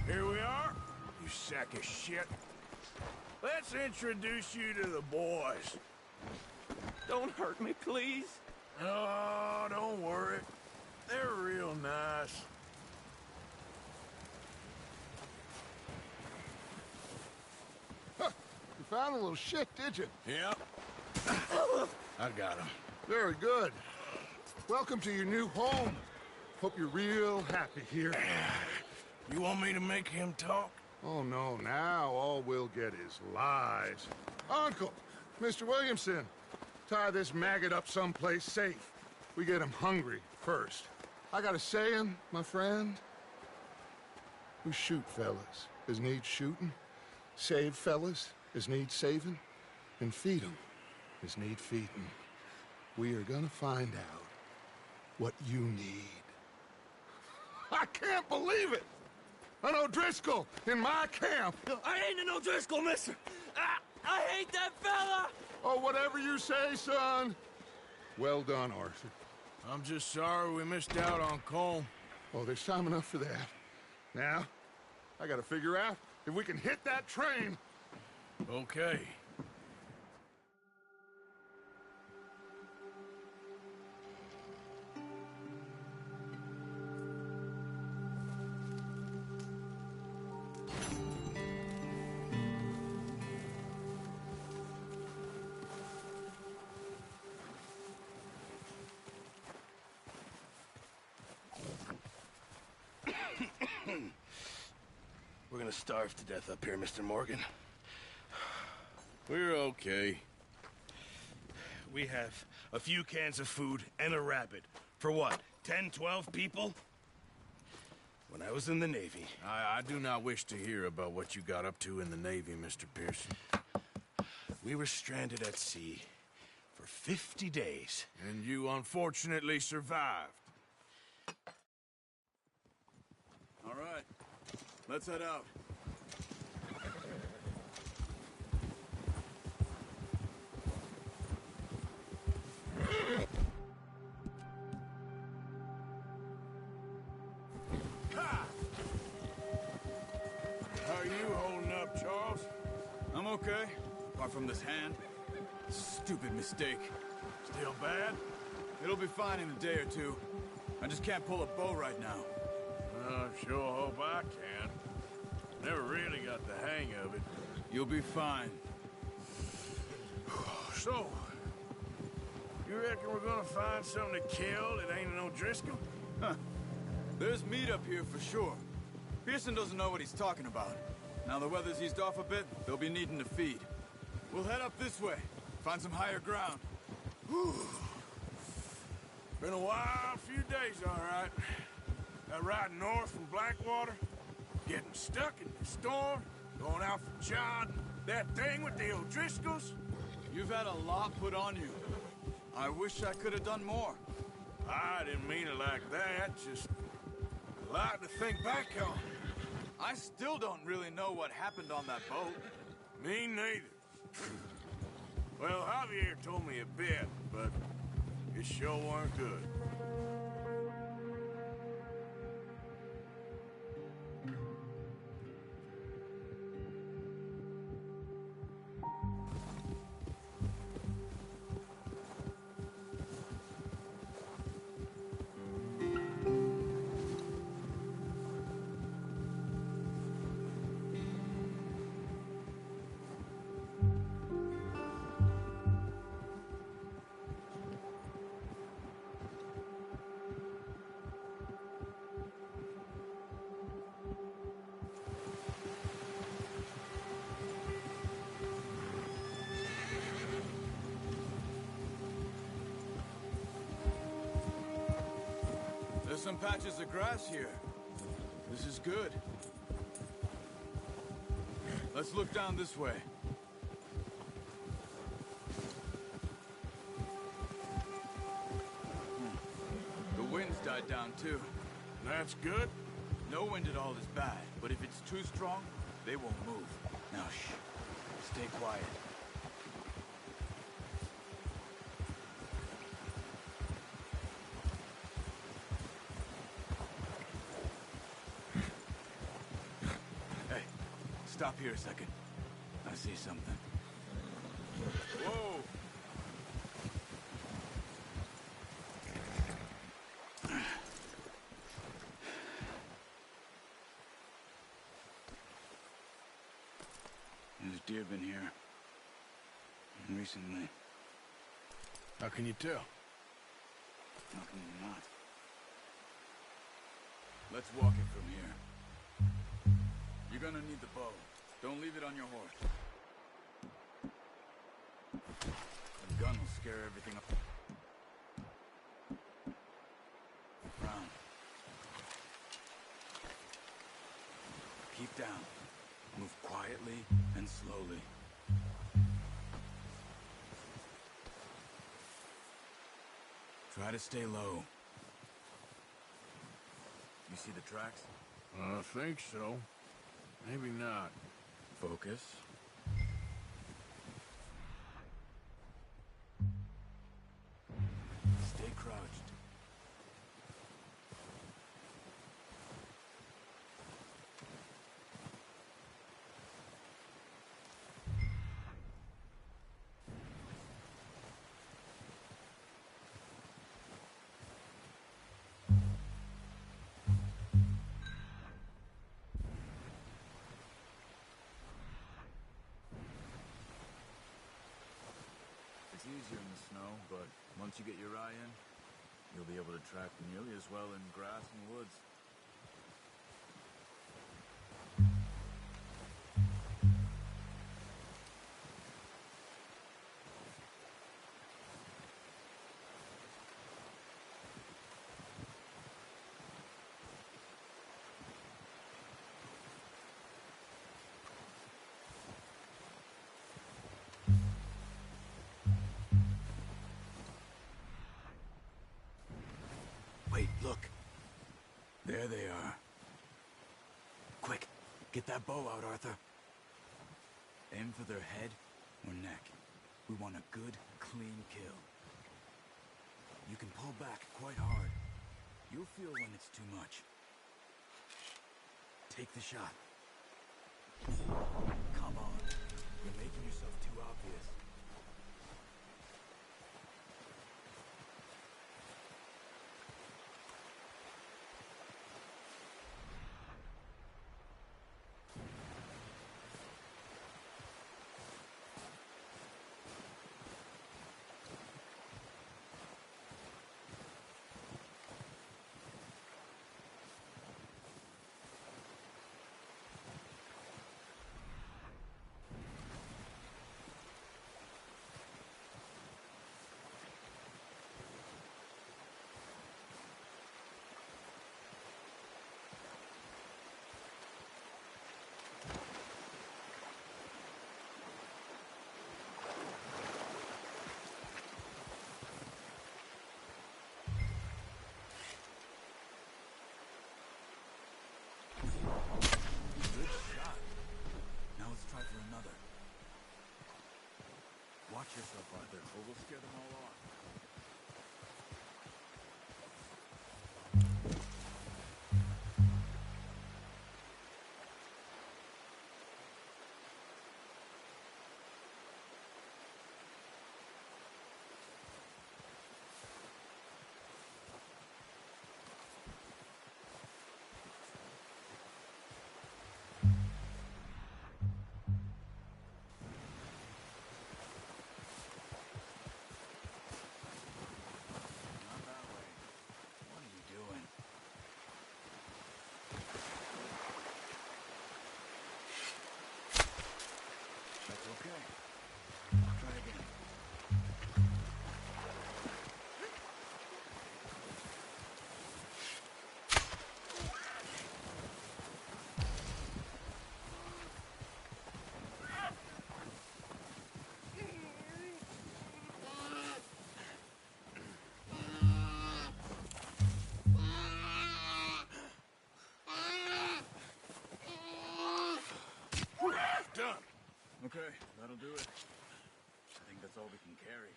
Here we are, you sack of shit. Let's introduce you to the boys. Don't hurt me, please. Oh, don't worry. They're real nice. Huh. You found a little shit, did you? Yep. I got him. Very good. Welcome to your new home. Hope you're real happy here. You want me to make him talk? Oh, no, now all we'll get is lies. Uncle, Mr. Williamson, tie this maggot up someplace safe. We get him hungry first. I got a saying, my friend. We shoot fellas as need shooting, save fellas as need saving, and feed 'em as need feeding. We are gonna find out what you need. I can't believe it! An O'Driscoll in my camp! I ain't an O'Driscoll, mister! I hate that fella! Oh, whatever you say, son. Well done, Arthur. I'm just sorry we missed out on Cole. Oh, there's time enough for that. Now, I gotta figure out if we can hit that train. Okay. We're gonna starve to death up here, Mr. Morgan. We're okay. We have a few cans of food and a rabbit. For what, 10, 12 people? when I was in the Navy. I do not wish to hear about what you got up to in the Navy, Mr. Pearson. We were stranded at sea for 50 days. And you unfortunately survived. All right, let's head out. How are you holding up, Charles? I'm okay, apart from this hand. Stupid mistake. Still bad? It'll be fine in a day or two. I just can't pull a bow right now. I sure hope I can. Never really got the hang of it. You'll be fine. So, you reckon we're gonna find something to kill that ain't no Driscoll? Huh. There's meat up here for sure. Pearson doesn't know what he's talking about. Now the weather's eased off a bit, they'll be needing to feed. We'll head up this way, find some higher ground. Whew. Been a wild few days, all right. That ride north from Blackwater, getting stuck in the storm, going out for John, that thing with the O'Driscolls. You've had a lot put on you. I wish I could have done more. I didn't mean it like that, just a lot to think back on. I still don't really know what happened on that boat. Me neither. Well, Javier told me a bit, but it sure weren't good. There's some patches of grass here. This is good. Let's look down this way. The wind's died down too. That's good. No wind at all is bad, but if it's too strong, they won't move. Now shh. Stay quiet. Stop here a second. I see something. Whoa! There's deer been here. Recently. How can you tell? How can you not? Let's walk it from here. You're gonna need the bow. Don't leave it on your horse. The gun will scare everything up. Round. Keep down. Move quietly and slowly. Try to stay low. You see the tracks? I think so. Maybe not. Focus. Stay crouched. It's easier in the snow, but once you get your eye in, you'll be able to track nearly as well in grass and woods. Wait, look. There they are. Quick, get that bow out, Arthur. Aim for their head or neck. We want a good, clean kill. You can pull back quite hard. You'll feel when it's too much. Take the shot. Come on. You're making yourself too obvious. Watch yourself, Arthur, or we'll scare them all off. Done. Okay, that'll do it. I think that's all we can carry.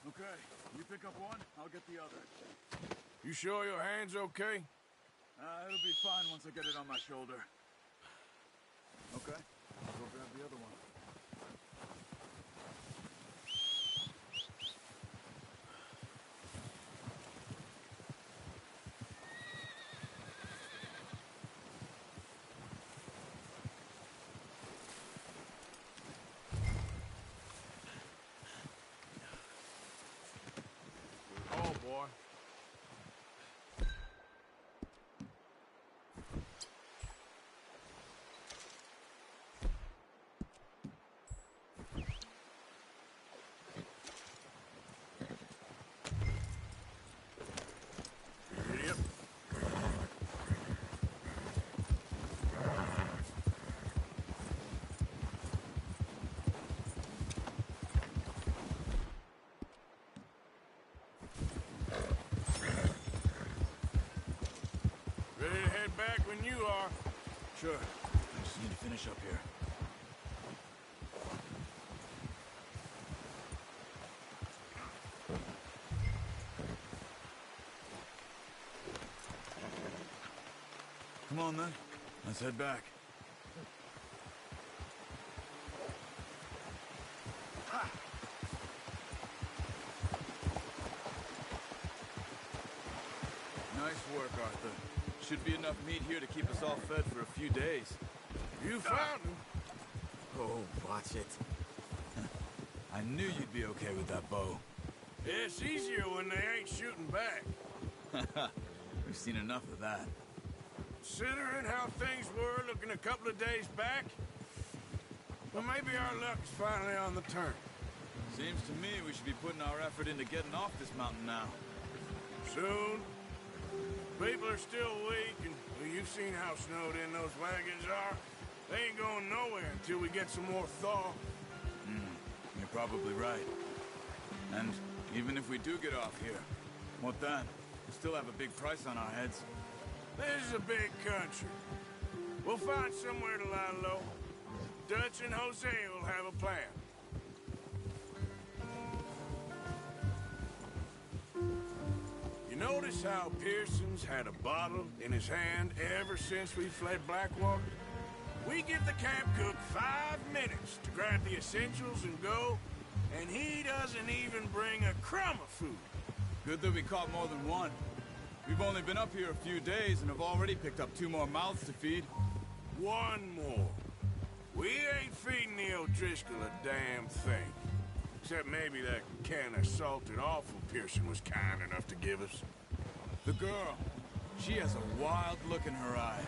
Okay, you pick up one, I'll get the other. You sure your hand's okay? It'll be fine once I get it on my shoulder. Okay, I'll go grab the other one. Boy. Yep. Ready to head back when you are. Sure. I just need to finish up here. Come on, then. Let's head back. Nice work, Arthur. Should be enough meat here to keep us all fed for a few days. You found him. Oh, watch it. I knew you'd be okay with that bow. It's easier when they ain't shooting back. We've seen enough of that. Considering how things were looking a couple of days back, well, maybe our luck's finally on the turn. Seems to me we should be putting our effort into getting off this mountain now. Soon. People are still weak, and well, you've seen how snowed in those wagons are. They ain't going nowhere until we get some more thaw. You're probably right. And even if we do get off here, What then? We still have a big price on our heads. This is a big country. We'll find somewhere to lie low. Dutch and Jose will have a plan. You notice how Pearson's had a bottle in his hand ever since we fled Blackwater? We give the camp cook 5 minutes to grab the essentials and go, and he doesn't even bring a crumb of food. Good that we caught more than one. We've only been up here a few days and have already picked up 2 more mouths to feed. 1 more. We ain't feeding the O'Driscoll a damn thing. Except maybe that can of salted offal Pearson was kind enough to give us. The girl. She has a wild look in her eye.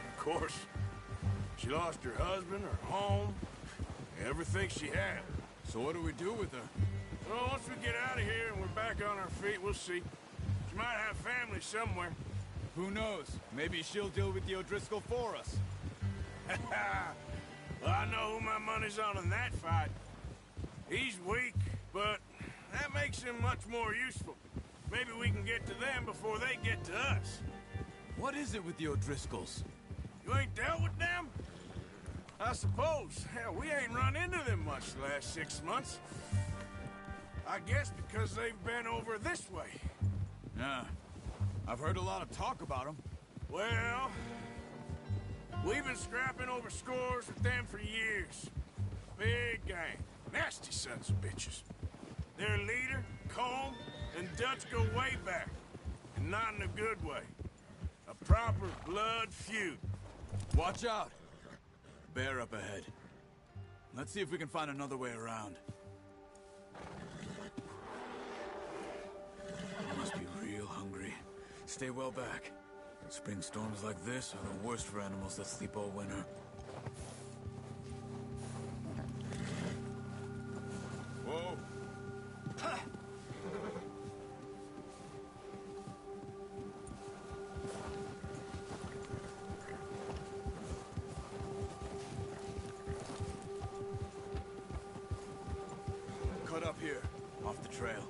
Of course. She lost her husband, her home, everything she had. So what do we do with her? Well, once we get out of here and we're back on our feet, we'll see. She might have family somewhere. Who knows? Maybe she'll deal with the O'Driscoll for us. Well, I know who my money's on in that fight. He's weak, but that makes him much more useful. Maybe we can get to them before they get to us. What is it with the O'Driscolls? You ain't dealt with them? I suppose. Hell, we ain't run into them much the last 6 months. I guess because they've been over this way. Yeah. I've heard a lot of talk about them. Well, we've been scrapping over scores with them for years. Big gang. Nasty sons of bitches. Their leader, Colm, and Dutch go way back. And not in a good way. A proper blood feud. Watch out. Bear up ahead. Let's see if we can find another way around. You must be real hungry. Stay well back. Spring storms like this are the worst for animals that sleep all winter. Whoa. Cut up here, off the trail.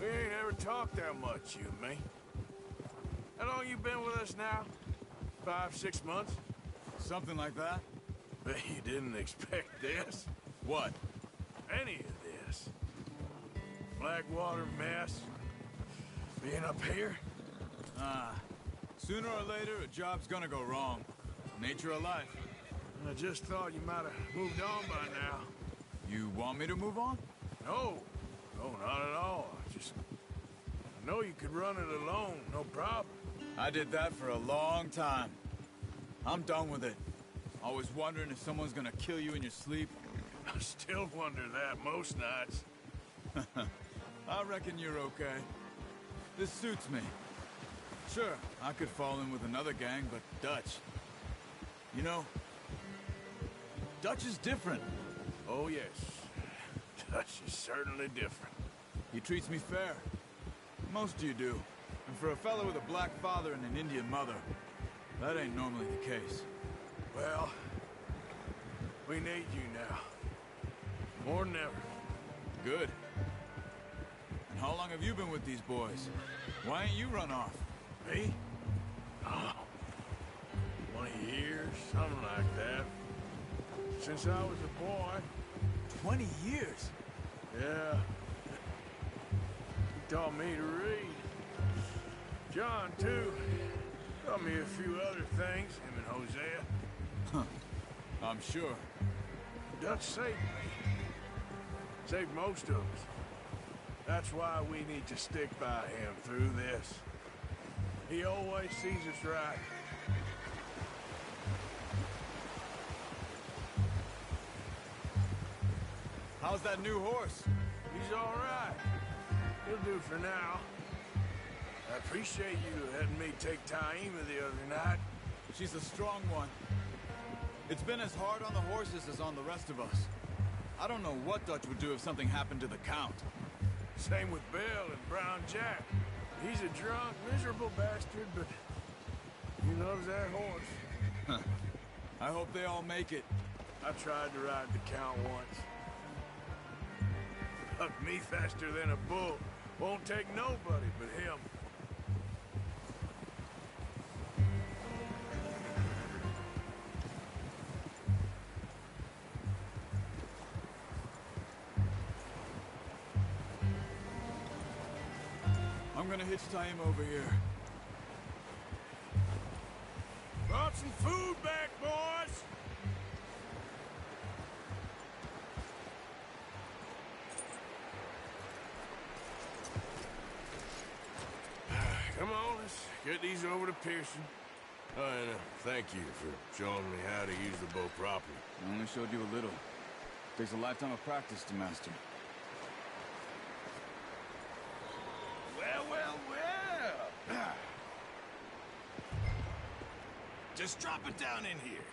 We ain't ever talked that much, you and me. How long you been with us now? 5, 6 months? Something like that? Bet you didn't expect this. What? Any of this. Blackwater mess. Being up here. Sooner or later, a job's gonna go wrong. Nature of life. I just thought you might have moved on by now. You want me to move on? No. No, not at all. I know you could run it alone, no problem. I did that for a long time. I'm done with it. Always wondering if someone's gonna kill you in your sleep. I still wonder that most nights. I reckon you're okay. This suits me. Sure, I could fall in with another gang, but Dutch... You know, Dutch is different. Oh, yes. Dutch is certainly different. He treats me fair. Most of you do. And for a fellow with a black father and an Indian mother, that ain't normally the case. Well, we need you now. More than ever. Good. And how long have you been with these boys? Why ain't you run off? Me? Oh, 20 years, something like that. Since I was a boy. 20 years? Yeah. He taught me to read. John, too. Taught me a few other things, him and Hosea. Huh. I'm sure. Dutch saved me. Saved most of us. That's why we need to stick by him through this. He always sees us right. How's that new horse? He's all right. He'll do for now. I appreciate you letting me take Taima the other night. She's a strong one. It's been as hard on the horses as on the rest of us. I don't know what Dutch would do if something happened to the Count. Same with Bill and Brown Jack. He's a drunk, miserable bastard, but he loves that horse. I hope they all make it. I tried to ride the Count once. Bucked me faster than a bull. Won't take nobody but him. I'm gonna hitch tie him over here. Brought some food back, boys! Come on, let's get these over to Pearson. Oh, and thank you for showing me how to use the bow properly. I only showed you a little. Takes a lifetime of practice to master. Well, well, well! Just drop it down in here.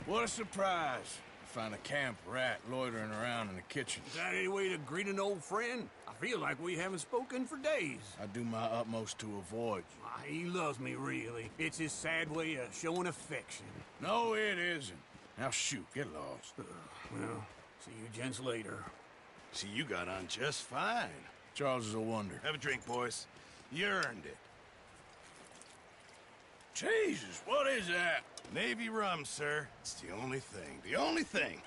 What a surprise. Find a camp rat loitering around in the kitchen. Is that any way to greet an old friend? I feel like we haven't spoken for days. I do my utmost to avoid you. He loves me, really. It's his sad way of showing affection. No, it isn't. Now shoot, get lost. Well, see you gents later. See, you got on just fine. Charles is a wonder. Have a drink, boys. You earned it. Jesus, what is that? Navy rum, sir. It's the only thing. The only thing.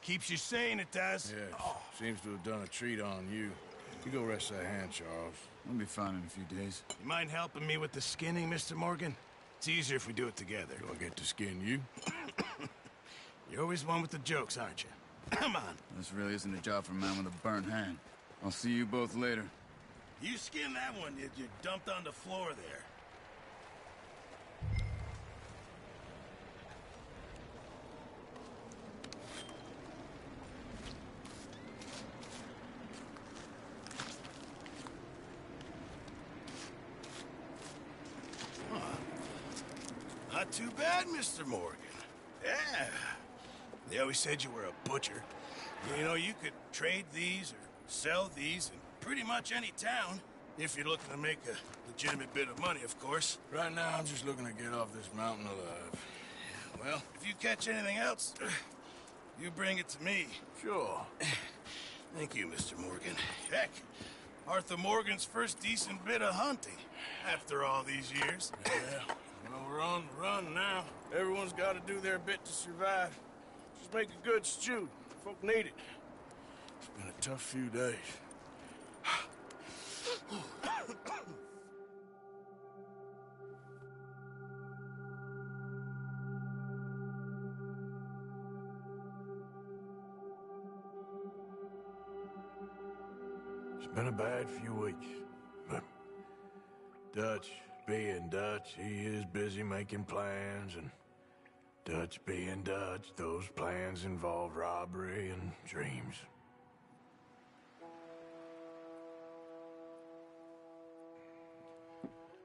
Keeps you sane, it does. Yes, seems to have done a treat on you. You go rest that hand, Charles. I'll be fine in a few days. You mind helping me with the skinning, Mr. Morgan? It's easier if we do it together. Do I get to skin you? You're always one with the jokes, aren't you? Come on. This really isn't a job for a man with a burnt hand. I'll see you both later. You skin that one you dumped on the floor there. Not too bad, Mr. Morgan. Yeah. They always said you were a butcher. You know, you could trade these or sell these in pretty much any town, if you're looking to make a legitimate bit of money, of course. Right now, I'm just looking to get off this mountain alive. Well, if you catch anything else, you bring it to me. Sure. Thank you, Mr. Morgan. Heck, Arthur Morgan's first decent bit of hunting after all these years. Yeah. Well, we're on the run now. Everyone's got to do their bit to survive. Just make a good stew. Folk need it. It's been a tough few days. It's been a bad few weeks, but Dutch being Dutch, he is busy making plans, and Dutch being Dutch, those plans involve robbery and dreams.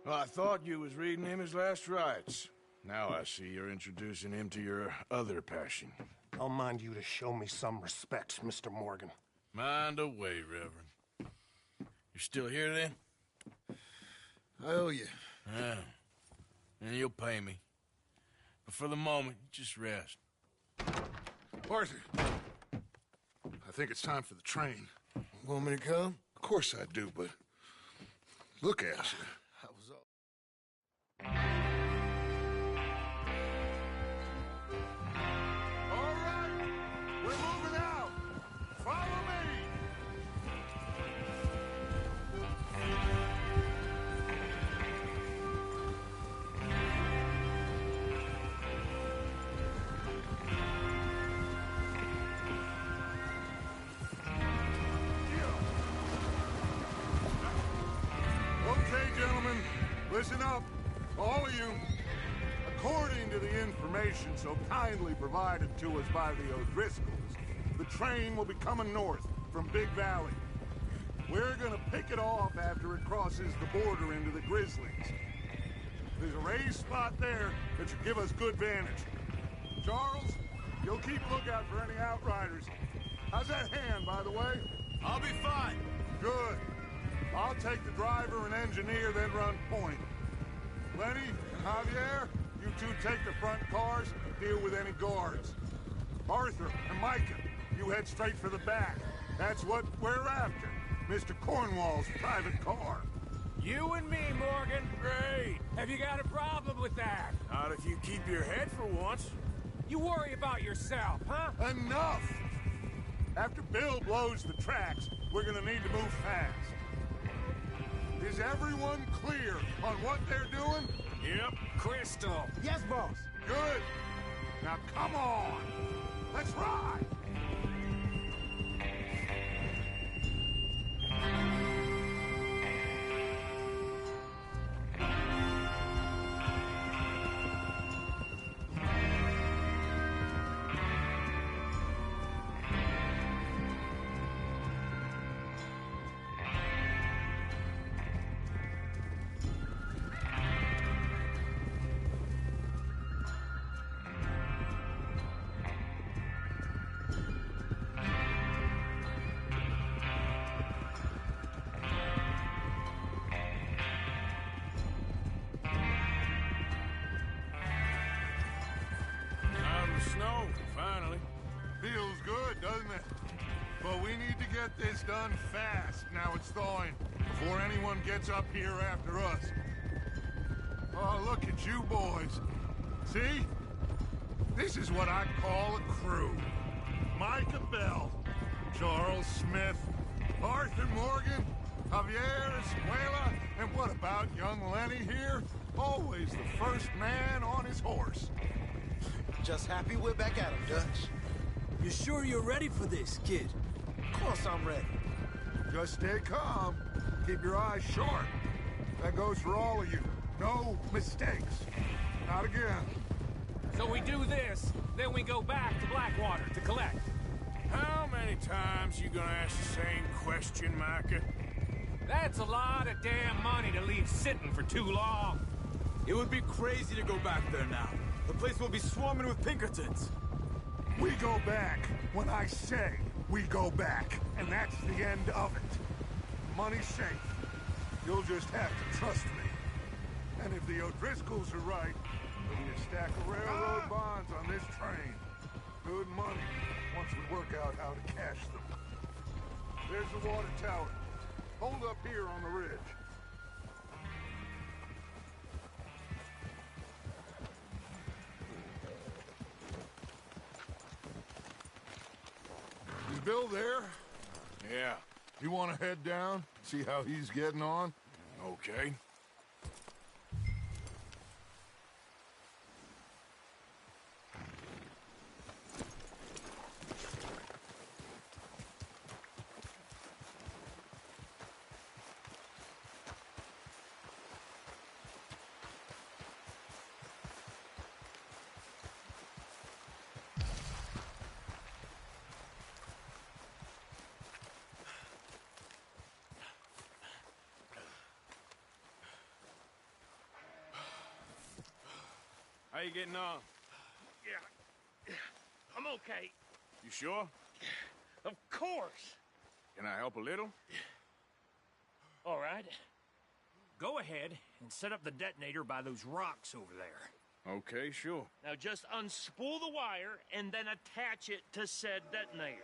Well, I thought you was reading him his last rites. Now I see you're introducing him to your other passion. I'll mind you to show me some respect, Mr. Morgan. Mind away, Reverend. You still here, then? I owe you. Yeah. And you'll pay me. But for the moment, just rest. Arthur, I think it's time for the train. Want me to come? Of course I do, but look at you. I was all... All right, we're moving out. Follow me. Okay, gentlemen, listen up, all of you. According to the information so kindly provided to us by the O'Driscolls, the train will be coming north from Big Valley. We're gonna pick it off after it crosses the border into the Grizzlies. There's a raised spot there that should give us good vantage. Charles, You'll keep lookout for any outriders. How's that hand, by the way? I'll be fine. Good. I'll take the driver and engineer, then run point. Lenny and Javier, you two take the front cars and deal with any guards. Arthur and Micah, you head straight for the back. That's what we're after. Mr. Cornwall's private car. You and me, Morgan. Great. Have you got a problem with that? Not if you keep your head for once. You worry about yourself, huh? Enough! After Bill blows the tracks, we're gonna need to move fast. Is everyone clear on what they're doing? Yep. Crystal. Yes, boss. Good. Now come on. Let's ride. Snow, finally. Feels good, doesn't it? But we need to get this done fast, now it's thawing, before anyone gets up here after us. Oh, look at you boys. See? This is what I call a crew. Micah Bell, Charles Smith, Arthur Morgan, Javier Escuela, and what about young Lenny here? Always the first man on his horse. Just happy we're back at him, Dutch. You sure you're ready for this, kid? Of course I'm ready. Just stay calm. Keep your eyes sharp. That goes for all of you. No mistakes. Not again. So we do this, then we go back to Blackwater to collect. How many times you gonna ask the same question, Micah? That's a lot of damn money to leave sitting for too long. It would be crazy to go back there now. The place will be swarming with Pinkertons. We go back when I say we go back, and that's the end of it. Money's safe. You'll just have to trust me. And if the O'Driscolls are right, there'll be a stack of railroad bonds on this train. Good money, once we work out how to cash them. There's the water tower. Hold up here on the ridge. Is Bill there? Yeah. You want to head down, see how he's getting on? Okay. How you getting on? Yeah, I'm okay. You sure? Of course. Can I help a little? All right. Go ahead and set up the detonator by those rocks over there. Okay, sure. Now just unspool the wire and then attach it to said detonator.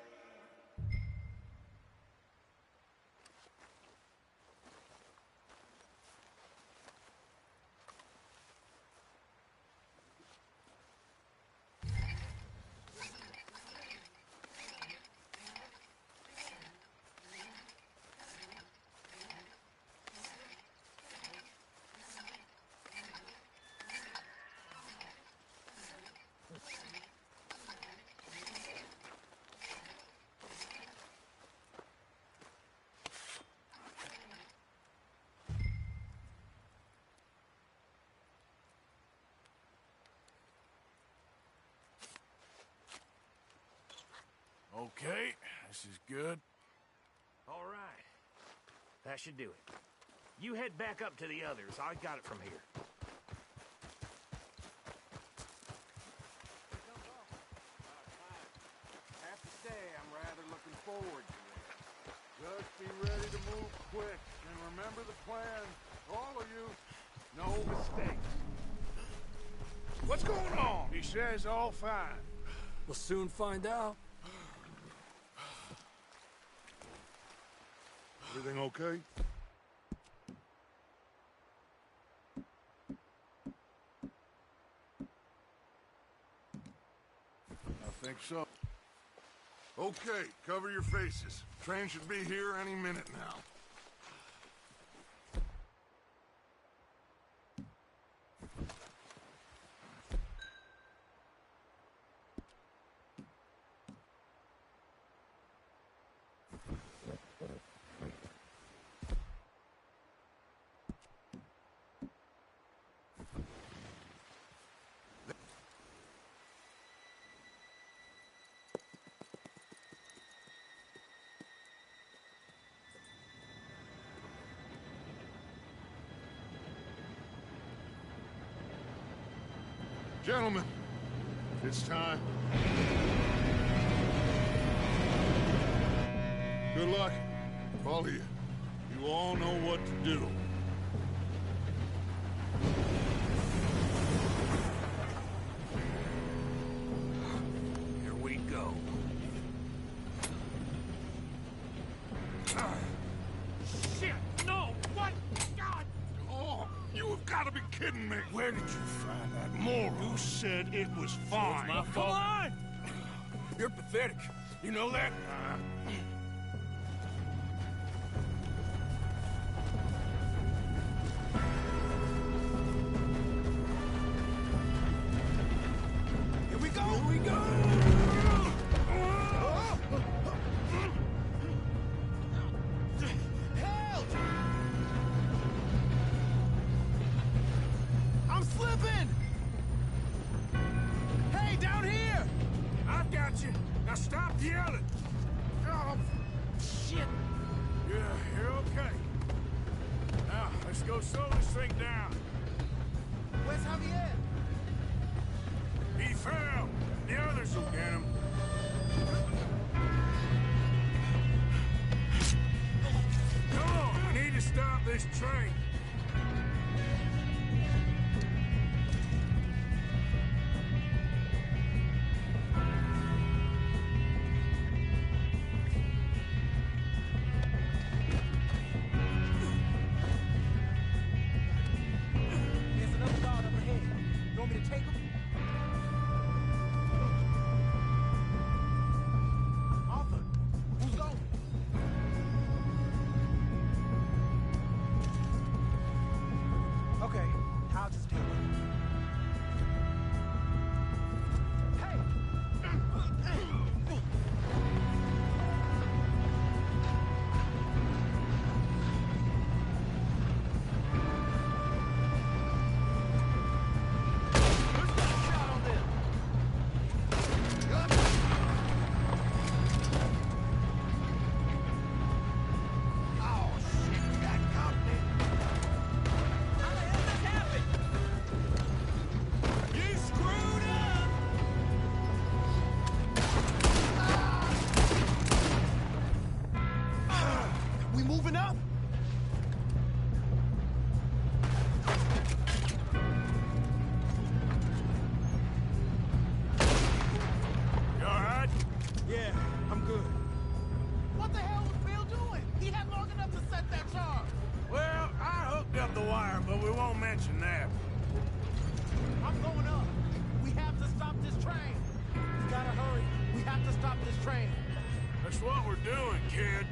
Okay, this is good. All right. That should do it. You head back up to the others. I got it from here. Just be ready to move quick, and remember the plan. All of you, no mistakes. What's going on? He says all fine. We'll soon find out. Everything okay? I think so. Okay, cover your faces. Train should be here any minute now. Gentlemen, it's time. Good luck, all of you. You all know what to do. Here we go. Shit, no! What? God! Oh, you have got to be kidding me. Where did you find that moron? You said it was fine. My fault. Come on! You're pathetic. You know that? Here we go! Here we go! Help! I'm slipping! Hey, down here! I've got you. Now stop yelling. Oh, shit! Yeah, you're okay. Now, let's go slow this thing down. Where's Javier? He fell. The others will get him. Come on, we need to stop this train. There's another guard up ahead. You want me to take him? Arthur, who's going? Okay, I'll just deal with it. Moving up? You all right? Yeah, I'm good. What the hell was Bill doing? He had long enough to set that charge. Well, I hooked up the wire, but we won't mention that. I'm going up. We have to stop this train. We gotta hurry. We have to stop this train. That's what we're doing, kid.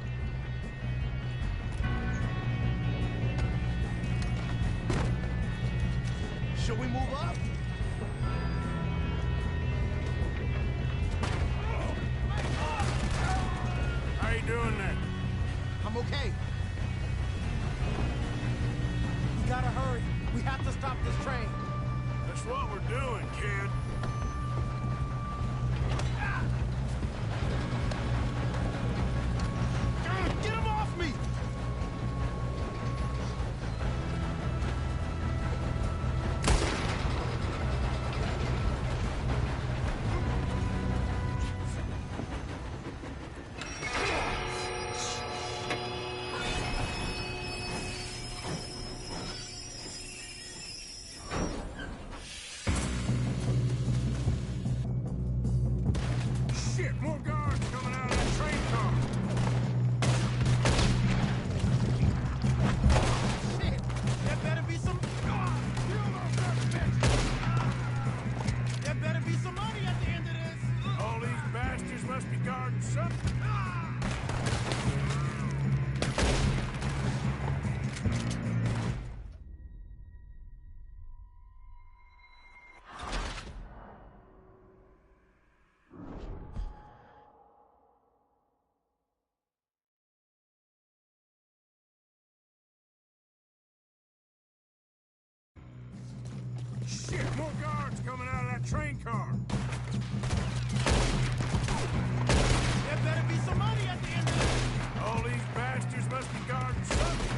Should we move up? How you doing there? I'm okay. We gotta hurry. We have to stop this train. That's what we're doing, kid. Get him off me! More guards coming out of that train car! Shit! There better be some... There better be some money at the end of this! All these bastards must be guarding something. Shit, more guards coming out of that train car. There better be some money at the end of this! All these bastards must be guarding something.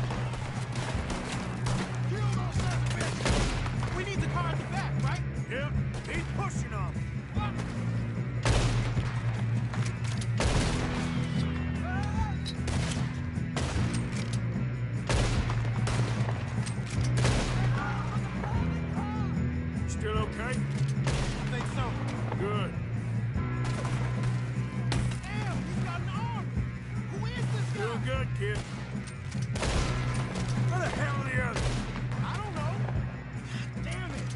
Kill those sons of bitches! We need the car at the back, right? Yep, he's pushing on me. Still okay? I think so. Good. Damn, he's got an arm! Who is this guy? Doing good, kid. Where the hell are the others? I don't know. God damn it!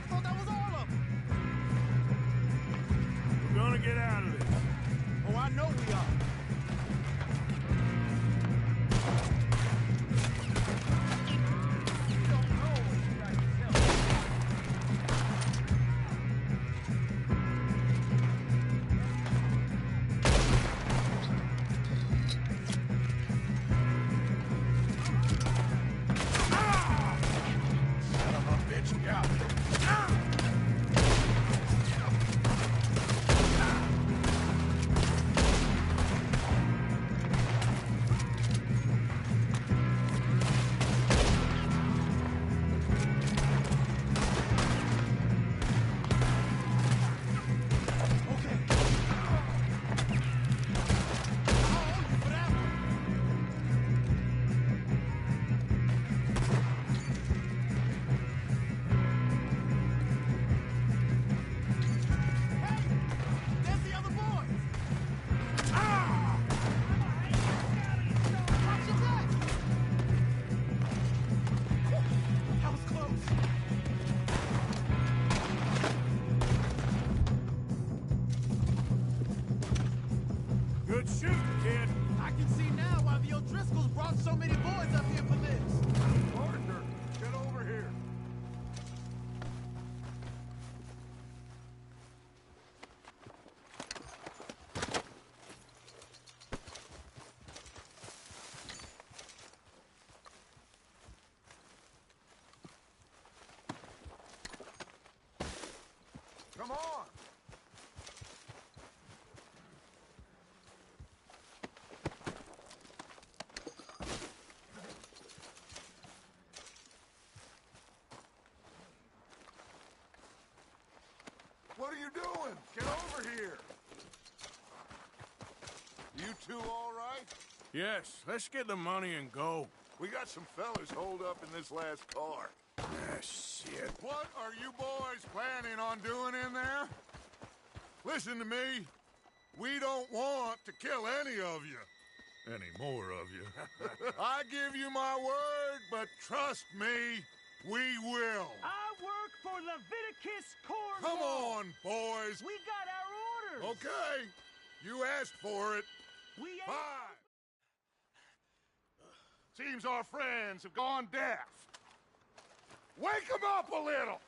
I thought that was all of them. We're gonna get out of this. Oh, I know we are. You don't know what you got yourself. Son of a bitch, got me. There's the other boys! Watch your back! That was close. Good shooting, kid. I can see now why the O'Driscolls brought so many boys up here for this. Partner, get over here. Come on. What are you doing? Get over here. You two all right? Yes, let's get the money and go. We got some fellas holed up in this last car. Ah, shit. What are you boys planning on doing in there? Listen to me. We don't want to kill any of you. Any more of you. I give you my word, but trust me, we will. I work for Leviticus Corps. Come on, boys. We got our orders. Okay. You asked for it. We ain't... Fine. Seems our friends have gone deaf. Wake them up a little.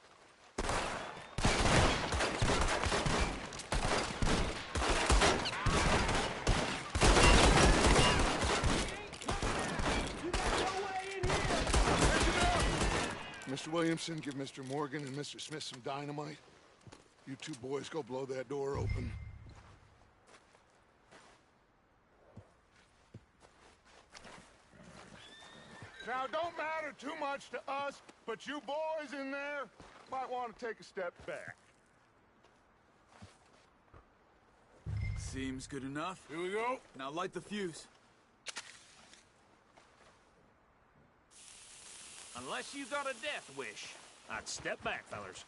Mr. Williamson, give Mr. Morgan and Mr. Smith some dynamite. You two boys go blow that door open. Now, it don't matter too much to us, but you boys in there might want to take a step back. Seems good enough. Here we go. Now light the fuse. Unless you got a death wish, I'd step back, fellers.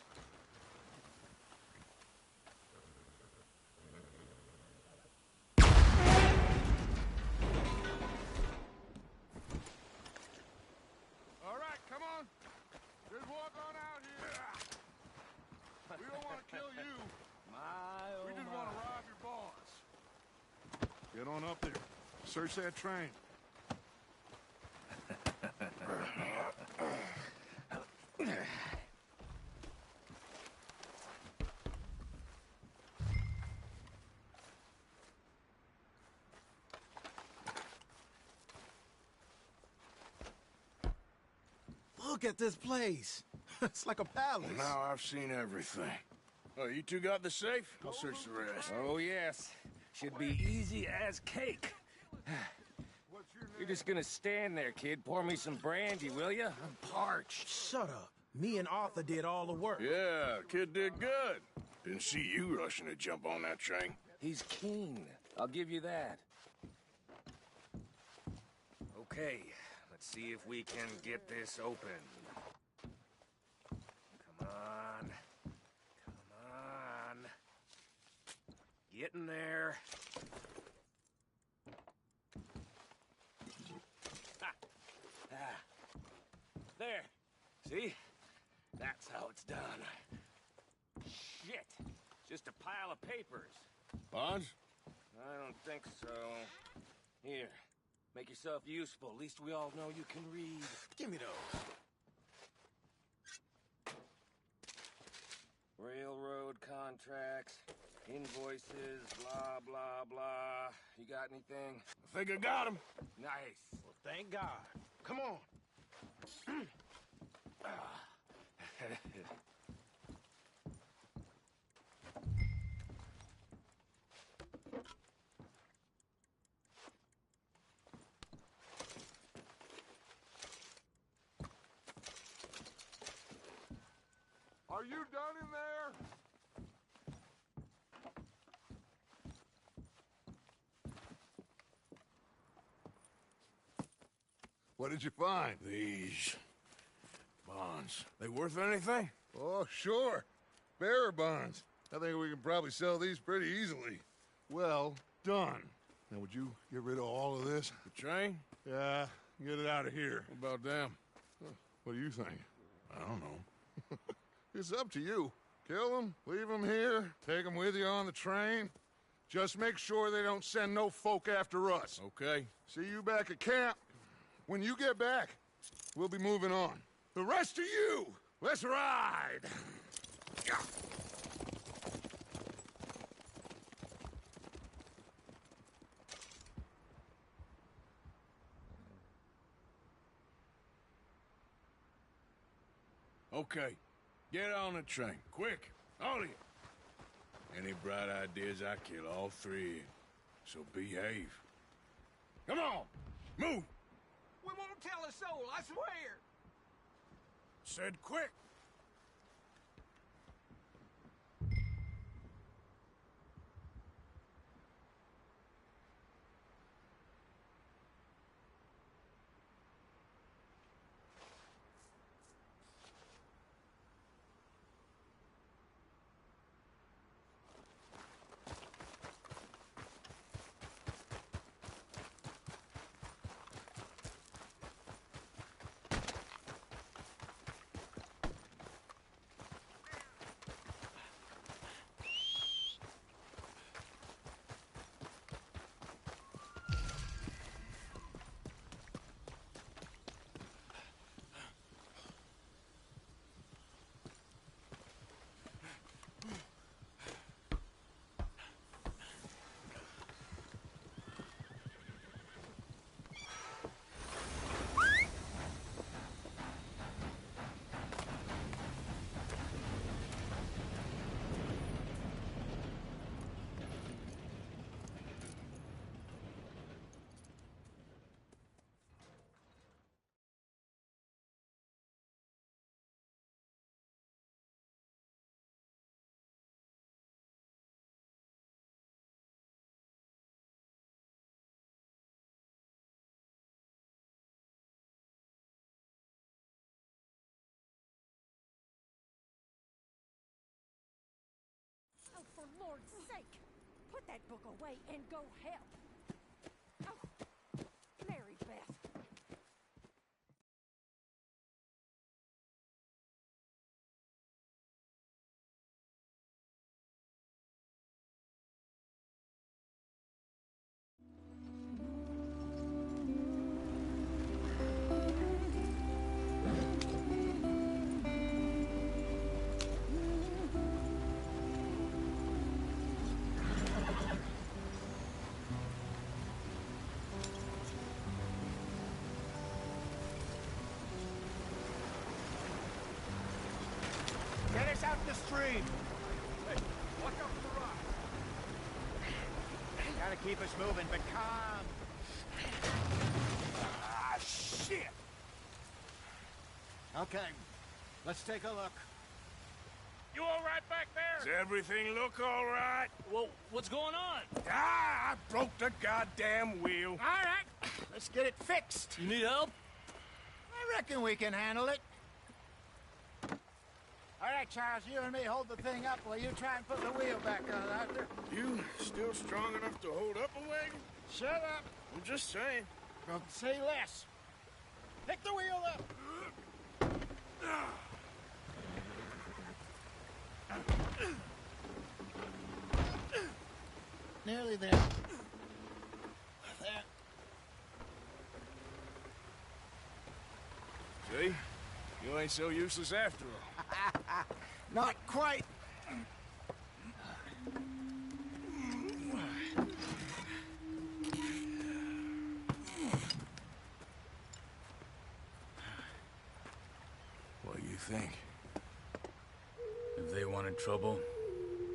Get on up there. Search that train. Look at this place. It's like a palace. Now I've seen everything. Oh, you two got the safe? I'll search the rest. Oh, yes. Should be easy as cake. You're just gonna stand there, kid. Pour me some brandy, will you? I'm parched. Shut up. Me and Arthur did all the work. Yeah, kid did good. Didn't see you rushing to jump on that train. He's keen. I'll give you that. Okay, let's see if we can get this open. Come on. Come on. Get in there. There. See? That's how it's done. Shit. Just a pile of papers. Bonds? I don't think so. Here. Make yourself useful. At least we all know you can read. Give me those. Railroad contracts, invoices, blah, blah, blah. You got anything? I think I got him. Nice. Well, thank God. Come on. Are you done in there? What did you find? These bonds. They worth anything? Oh, sure. Bearer bonds. I think we can probably sell these pretty easily. Well done. Now, would you get rid of all of this? The train? Yeah, get it out of here. What about them? What do you think? I don't know. It's up to you. Kill them, leave them here, take them with you on the train. Just make sure they don't send no folk after us. Okay. See you back at camp. When you get back, we'll be moving on. The rest of you, let's ride! Okay. Get on the train. Quick. All of you. Any bright ideas, I kill all three of you. So behave. Come on! Move! We won't tell a soul, I swear! Said quick! Oh, for Lord's sake! Put that book away and go help! Oh, Mary Beth! free. Hey, watch out for the rock. Gotta keep us moving, but calm. Ah, shit! Okay, let's take a look. You all right back there? Does everything look all right? Well, what's going on? Ah, I broke the goddamn wheel. All right, let's get it fixed. You need help? I reckon we can handle it. All right, Charles, you and me hold the thing up while you try and put the wheel back on, Arthur. You still strong enough to hold up a wagon? Shut up. I'm just saying. Well, say less. Pick the wheel up. Nearly there. There. See? You ain't so useless after all. Not quite. What do you think? If they wanted trouble,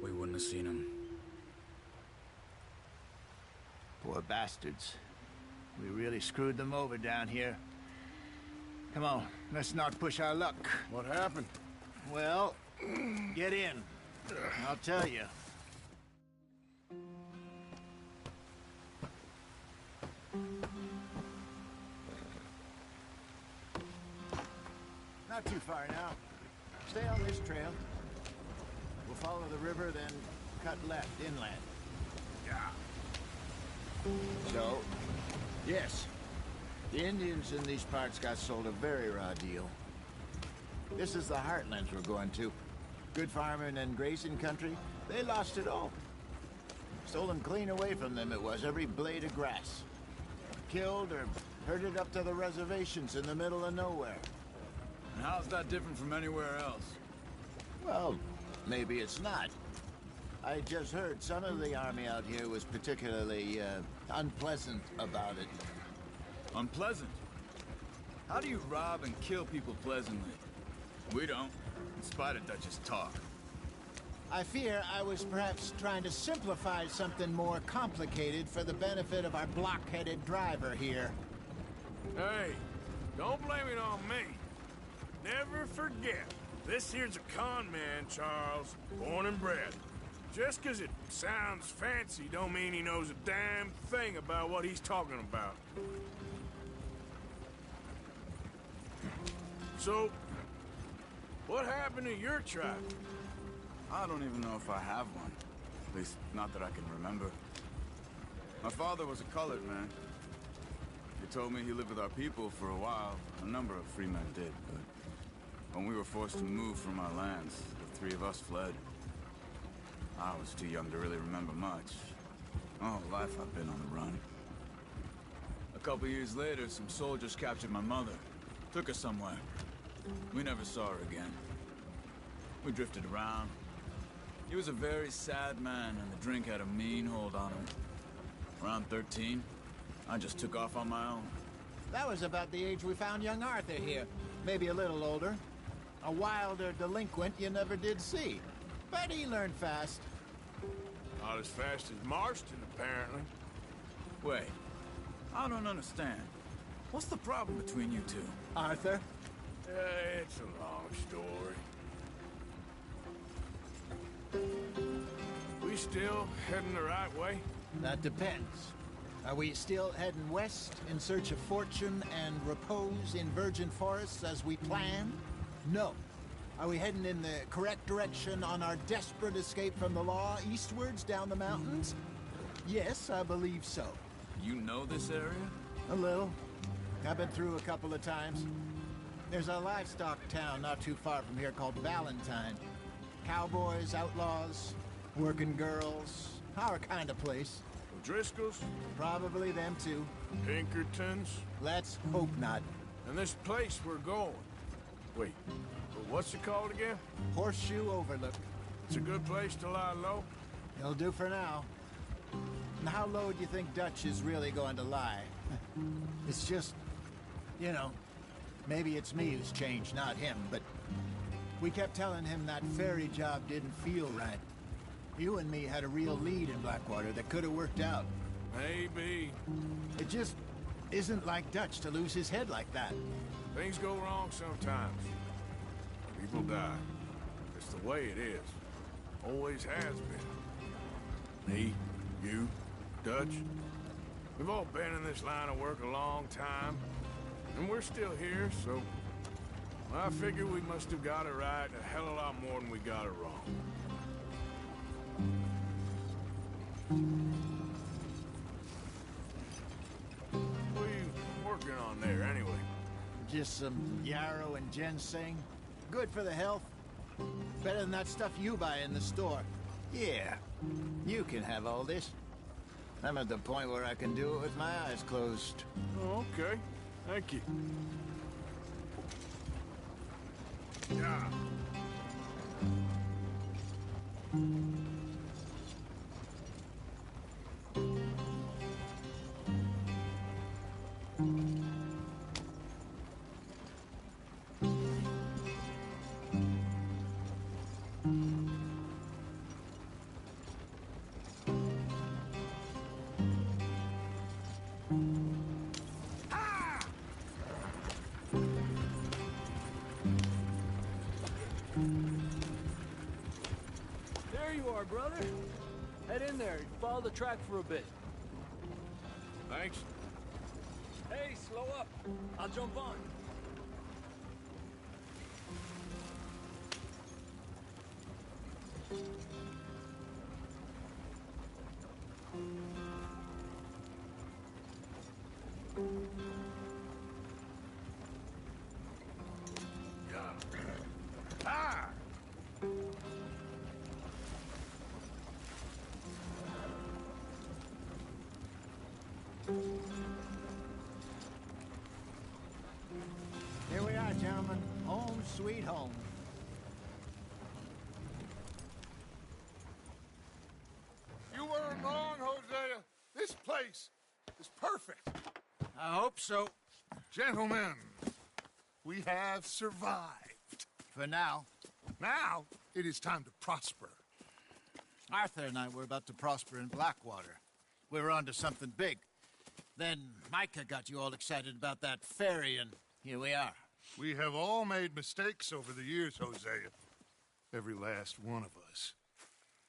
we wouldn't have seen them. Poor bastards. We really screwed them over down here. Come on, let's not push our luck. What happened? Well, get in. I'll tell you. Not too far now. Stay on this trail. We'll follow the river, then cut left inland. Yeah. So, yes, the Indians in these parts got sold a very raw deal. This is the heartlands we're going to. Good farming and grazing country, they lost it all. Stolen clean away from them it was, every blade of grass. Killed or herded up to the reservations in the middle of nowhere. And how's that different from anywhere else? Well, maybe it's not. I just heard some of the army out here was particularly, unpleasant about it. Unpleasant? How do you rob and kill people pleasantly? We don't, in spite of Dutch's talk. I fear I was perhaps trying to simplify something more complicated for the benefit of our block-headed driver here. Hey, don't blame it on me. Never forget, this here's a con man, Charles, born and bred. Just 'cause it sounds fancy don't mean he knows a damn thing about what he's talking about. So, what happened to your tribe? I don't even know if I have one. At least, not that I can remember. My father was a colored man. He told me he lived with our people for a while. A number of free men did, but when we were forced to move from our lands, the three of us fled. I was too young to really remember much. My whole life I've been on the run. A couple years later, some soldiers captured my mother. Took her somewhere. We never saw her again. We drifted around. He was a very sad man, and the drink had a mean hold on him. Around 13, I just took off on my own. That was about the age we found young Arthur here. Maybe a little older. A wilder delinquent you never did see. But he learned fast. Not as fast as Marston, apparently. Wait, I don't understand. What's the problem between you two? Arthur? It's a long story. We still heading the right way? That depends. Are we still heading west in search of fortune and repose in virgin forests as we planned? No. Are we heading in the correct direction on our desperate escape from the law eastwards down the mountains? Yes, I believe so. You know this area? A little. I've been through a couple of times. There's a livestock town not too far from here called Valentine. Cowboys, outlaws, working girls, our kind of place. Driscoll's? Probably them too. Pinkertons? Let's hope not. And this place we're going. Wait, what's it called again? Horseshoe Overlook. It's a good place to lie low? It'll do for now. And how low do you think Dutch is really going to lie? It's just, you know, maybe it's me who's changed, not him, but We kept telling him that ferry job didn't feel right. You and me had a real lead in Blackwater that could have worked out. Maybe. It just isn't like Dutch to lose his head like that. Things go wrong sometimes. People die. It's the way it is. Always has been. Me, you, Dutch. We've all been in this line of work a long time. And we're still here, so... I figure we must have got it right a hell of a lot more than we got it wrong. What are you working on there, anyway? Just some yarrow and ginseng. Good for the health. Better than that stuff you buy in the store. Yeah, you can have all this. I'm at the point where I can do it with my eyes closed. Oh, okay. Thank you. Yeah. There you are, brother. Head in there. Follow the track for a bit. Thanks. Hey, slow up. I'll jump on. Ah! Here we are, gentlemen. Home sweet home. You weren't wrong, Hosea. This place is perfect. I hope so. Gentlemen, we have survived. For now. Now, it is time to prosper. Arthur and I were about to prosper in Blackwater. We were onto something big. Then Micah got you all excited about that ferry, and here we are. We have all made mistakes over the years, Hosea. Every last one of us.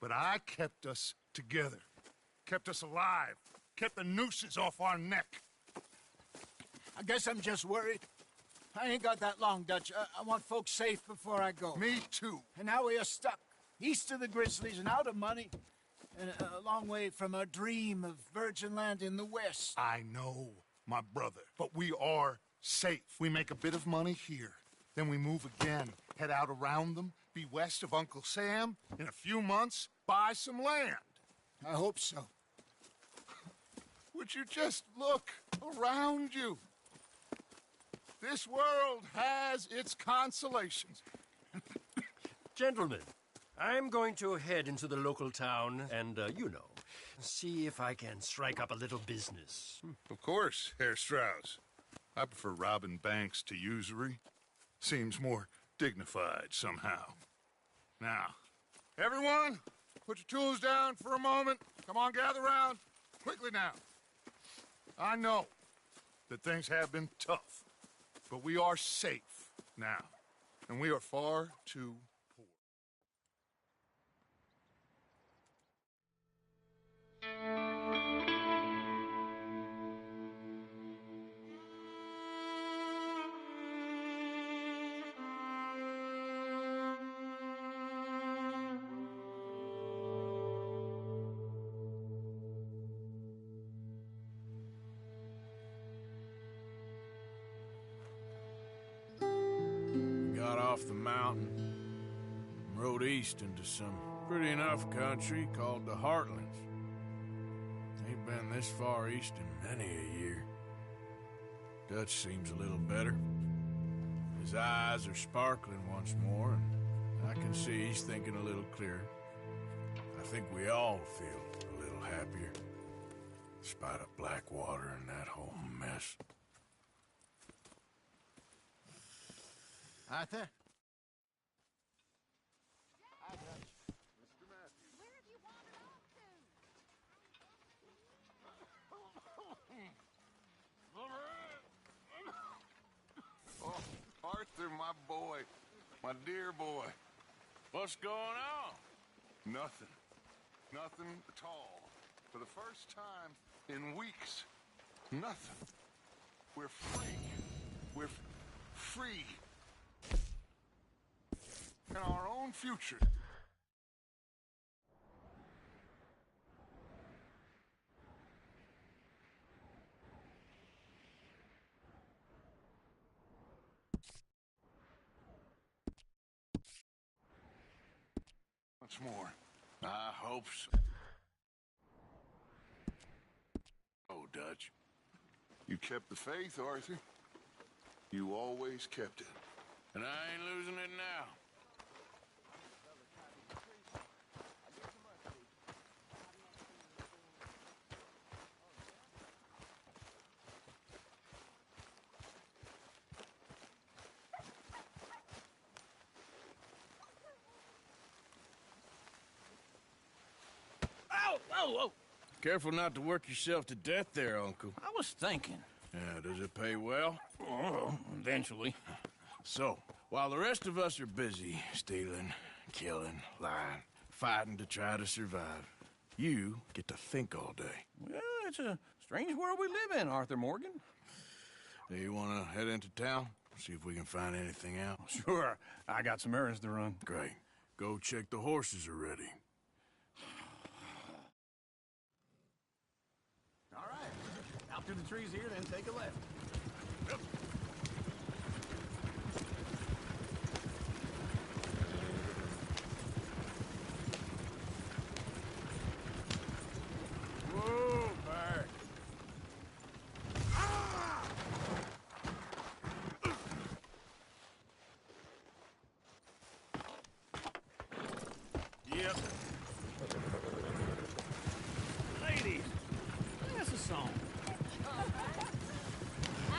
But I kept us together. Kept us alive. Kept the nooses off our neck. I guess I'm just worried. I ain't got that long, Dutch. I want folks safe before I go. Me too. And now we are stuck. East of the Grizzlies and out of money. And a long way from our dream of virgin land in the west. I know, my brother. But we are safe. We make a bit of money here. Then we move again. Head out around them. Be west of Uncle Sam. In a few months, buy some land. I hope so. Would you just look around you? This world has its consolations. Gentlemen, I'm going to head into the local town and, see if I can strike up a little business. Of course, Herr Strauss. I prefer robbing banks to usury. Seems more dignified somehow. Now, everyone, put your tools down for a moment. Come on, gather round. Quickly now. I know that things have been tough, but we are safe now, and we are far too poor. Got off the mountain and rode east into some pretty enough country called the Heartlands. Ain't been this far east in many a year. Dutch seems a little better. His eyes are sparkling once more, and I can see he's thinking a little clearer. I think we all feel a little happier, despite of Blackwater and that whole mess. Arthur? my boy. My dear boy. What's going on? Nothing. Nothing at all. For the first time in weeks. Nothing. We're free. We're free. In our own future. Much more. I hope so. Oh, Dutch. You kept the faith, Arthur. You always kept it. And I ain't losing it now. Whoa! Careful not to work yourself to death there, Uncle. I was thinking. Yeah, does it pay well? Oh, eventually. So, while the rest of us are busy stealing, killing, lying, fighting to try to survive, you get to think all day. Well, it's a strange world we live in, Arthur Morgan. Do you want to head into town? See if we can find anything out? Sure. I got some errands to run. Great. Go check the horses are ready. All right. Out through the trees here, then take a left. Yep. Whoa, Bert. Yep. Ladies, that's a song. I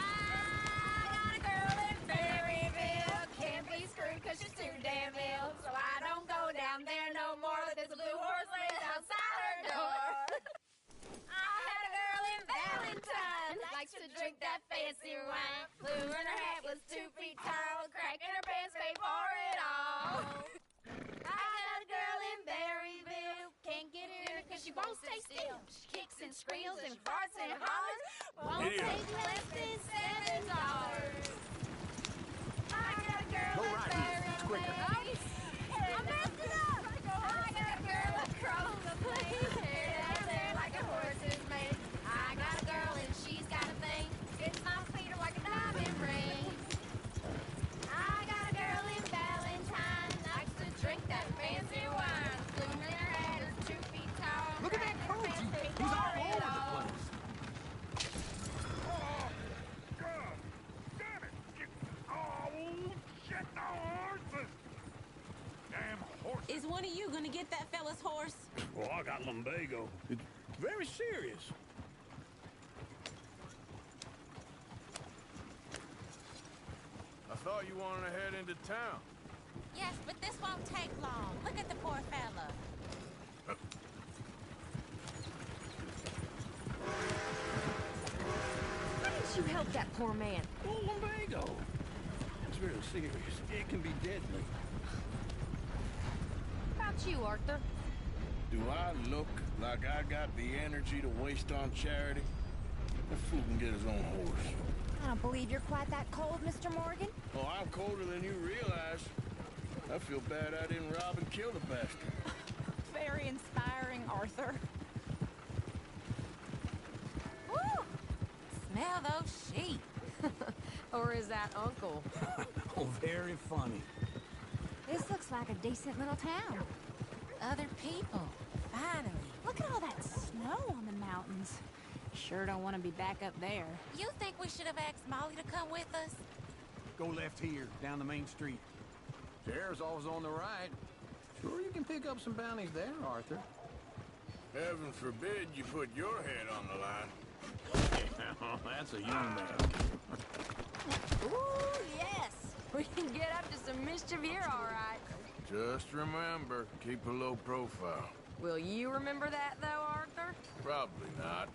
got a girl in Berryville. Can't be screwed 'cause she's too damn ill. So I don't go down there no more. There's a blue horse laid outside her door. I had a girl in Valentine. Likes to drink that fancy wine. Blue in her hat was 2 feet tall. Crack in her pants paid for it all. I got a girl in Berryville. Can't get her in 'cause she won't stay still. She kicks and squeals and farts and hollers. Won't Idiot. take less than $7. I got a girl Go in right here. It's quicker. Berryville. I messed it up. I got a girl across the plain. Hair down there like a horse's mane. I got a girl and she's got a thing. It's my feet are like a diamond ring. I got a girl in Valentine. Likes to drink that fancy wine. Bloom in her hat is 2 feet tall. Look at that Crack in her coach. pants, paid He's for all it over the all. place. God damn it! Oh, shit, the horses! Damn horses! Is one of you gonna get that fella's horse? Well, I got lumbago. It's very serious. I thought you wanted to head into town. Yes, but this won't take long. Look at the poor fella. Why didn't you help that poor man? Oh, lumbago. It's really serious. It can be deadly. How about you, Arthur? Do I look like I got the energy to waste on charity? That fool can get his own horse. I don't believe you're quite that cold, Mr. Morgan. Oh, I'm colder than you realize. I feel bad I didn't rob and kill the bastard. Very inspiring, Arthur. Woo! Smell those sheep. Or is that Uncle? Oh, very funny. This looks like a decent little town. Other people. Finally. Look at all that snow on the mountains. Sure don't want to be back up there. You think we should have asked Molly to come with us? Go left here, down the main street. Sheriff's always on the right. Sure you can pick up some bounties there, Arthur. Heaven forbid you put your head on the line. That's a young man. Ooh, yes. We can get up to some mischief here, all right. Just remember, keep a low profile. Will you remember that, though, Arthur? Probably not.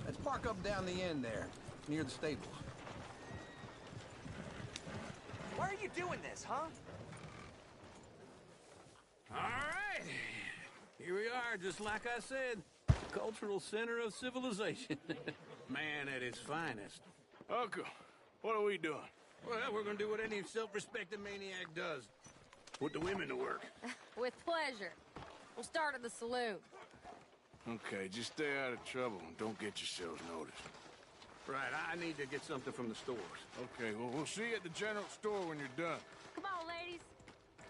Let's park up down the end there, near the stables. Where are you are you doing this, huh? All right. Here we are, just like I said. Cultural center of civilization. Man at its finest. Uncle, what are we doing? Well, we're gonna do what any self-respecting maniac does. Put the women to work. With pleasure. We'll start at the saloon. Okay, just stay out of trouble and don't get yourselves noticed. Right, I need to get something from the stores. Okay, well, we'll see you at the general store when you're done. Come on, ladies.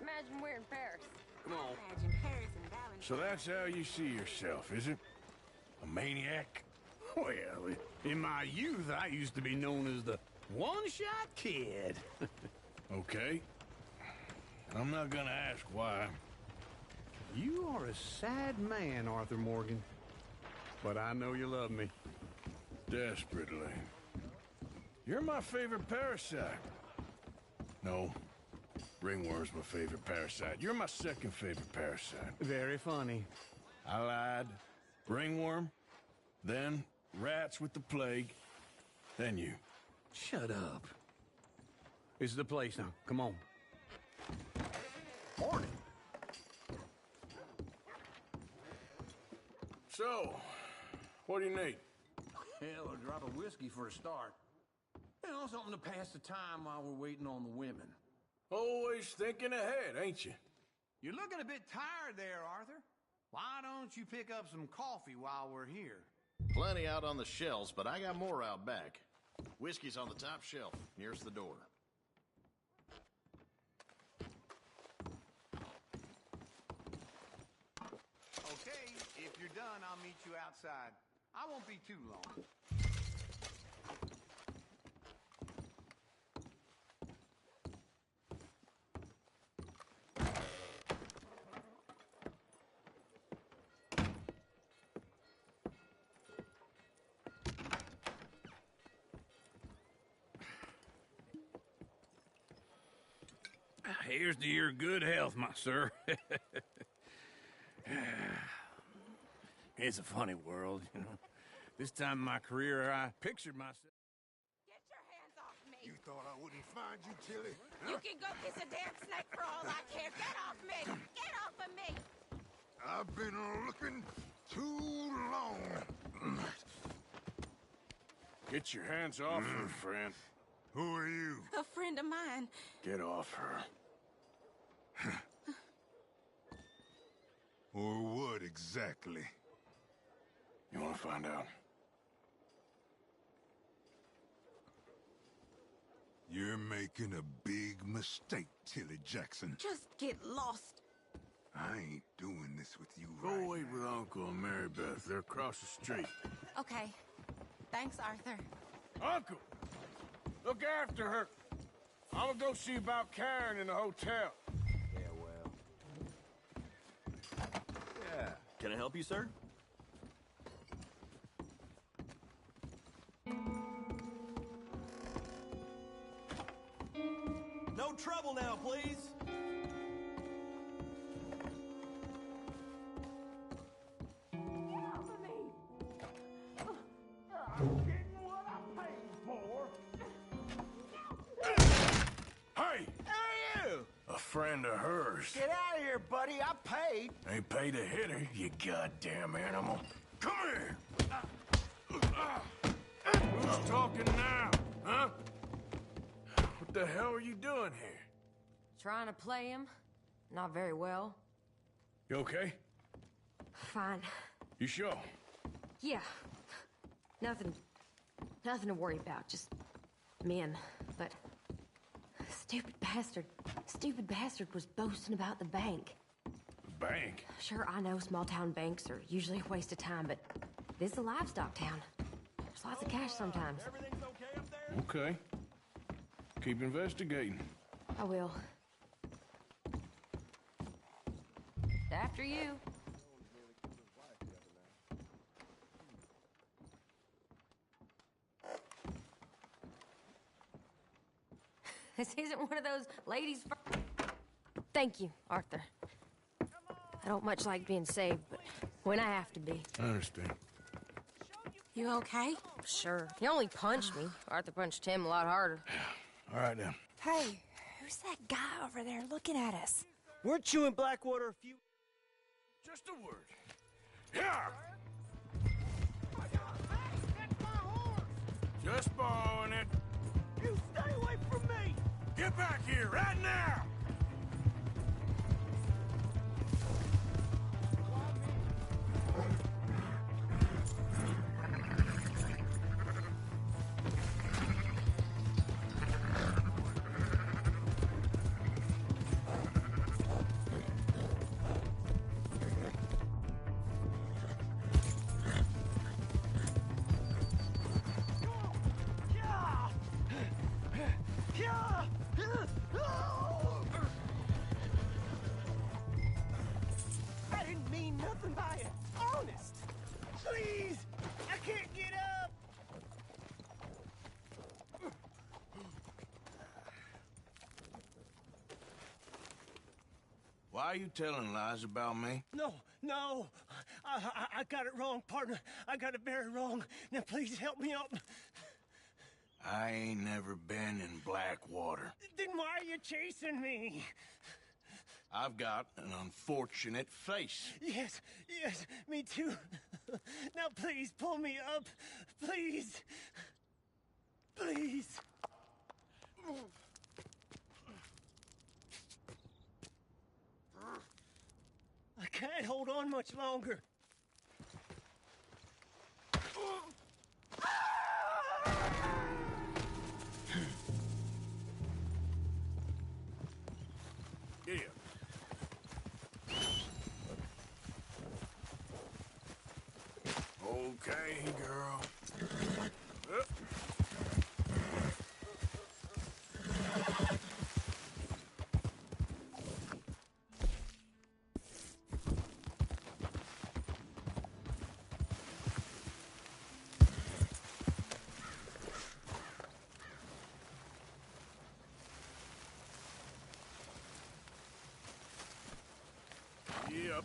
Imagine we're in Paris. Come on. Imagine Paris and Valentine. So that's how you see yourself, is it? A maniac? Well, in my youth, I used to be known as the one-shot kid. Okay. I'm not gonna ask why. You are a sad man, Arthur Morgan. But I know you love me. Desperately. You're my favorite parasite. No. Ringworm's my favorite parasite. You're my second favorite parasite. Very funny. I lied. Ringworm, then rats with the plague, then you. Shut up. This is the place now. Come on. Morning. So, what do you need? Hell, a drop of whiskey for a start. You know, something to pass the time while we're waiting on the women. Always thinking ahead, ain't you? You're looking a bit tired there, Arthur. Why don't you pick up some coffee while we're here? Plenty out on the shelves, but I got more out back. Whiskey's on the top shelf, nearest the door. Okay, if you're done, I'll meet you outside. I won't be too long. Here's to your good health, my sir. It's a funny world, you know. This time in my career, I pictured myself... Get your hands off me. You thought I wouldn't find you, Tilly? You can go kiss a damn snake for all I care. Get off me. Get off of me. I've been looking too long. Get your hands off her, friend. Who are you? A friend of mine. Get off her. Or what exactly? You want to find out? You're making a big mistake, Tilly Jackson. Just get lost. I ain't doing this with you Go right wait now. with Uncle and Mary Beth. They're across the street. Okay. Thanks, Arthur. Uncle! Look after her. I'm gonna go see about Karen in the hotel. Yeah, well. Yeah. Can I help you, sir? No trouble now, please. Hey! Hey, you! A friend of hers. Get out of here, buddy. I paid. Ain't paid to hit her, you goddamn animal. Come here! Who's talking now, huh? What the hell are you doing here? Trying to play him. Not very well. You okay? Fine. You sure? Yeah. Nothing to worry about. Just men. But stupid bastard was boasting about the bank. The bank? Sure, I know small town banks are usually a waste of time, but this is a livestock town. There's lots of cash sometimes. Everything's okay up there? Okay. Keep investigating. I will. After you. This isn't one of those ladies. Thank you, Arthur. I don't much like being saved, but when I have to be. I understand. You okay? Sure. He only punched me. Arthur punched him a lot harder. All right, now. Hey, Who's that guy over there looking at us? Weren't you in Blackwater a few... Just a word. Yeah! Just borrowing it. You stay away from me! Get back here, right now! I didn't mean nothing by it. Honest. Please! I can't get up! Why are you telling lies about me? No. I got it wrong, partner. I got it very wrong. Now please help me up. I ain't never been in Blackwater. Then why are you chasing me? I've got an unfortunate face. Yes, me too. Now please pull me up. Please. Please. I can't hold on much longer. Here. Okay, girl. Yep.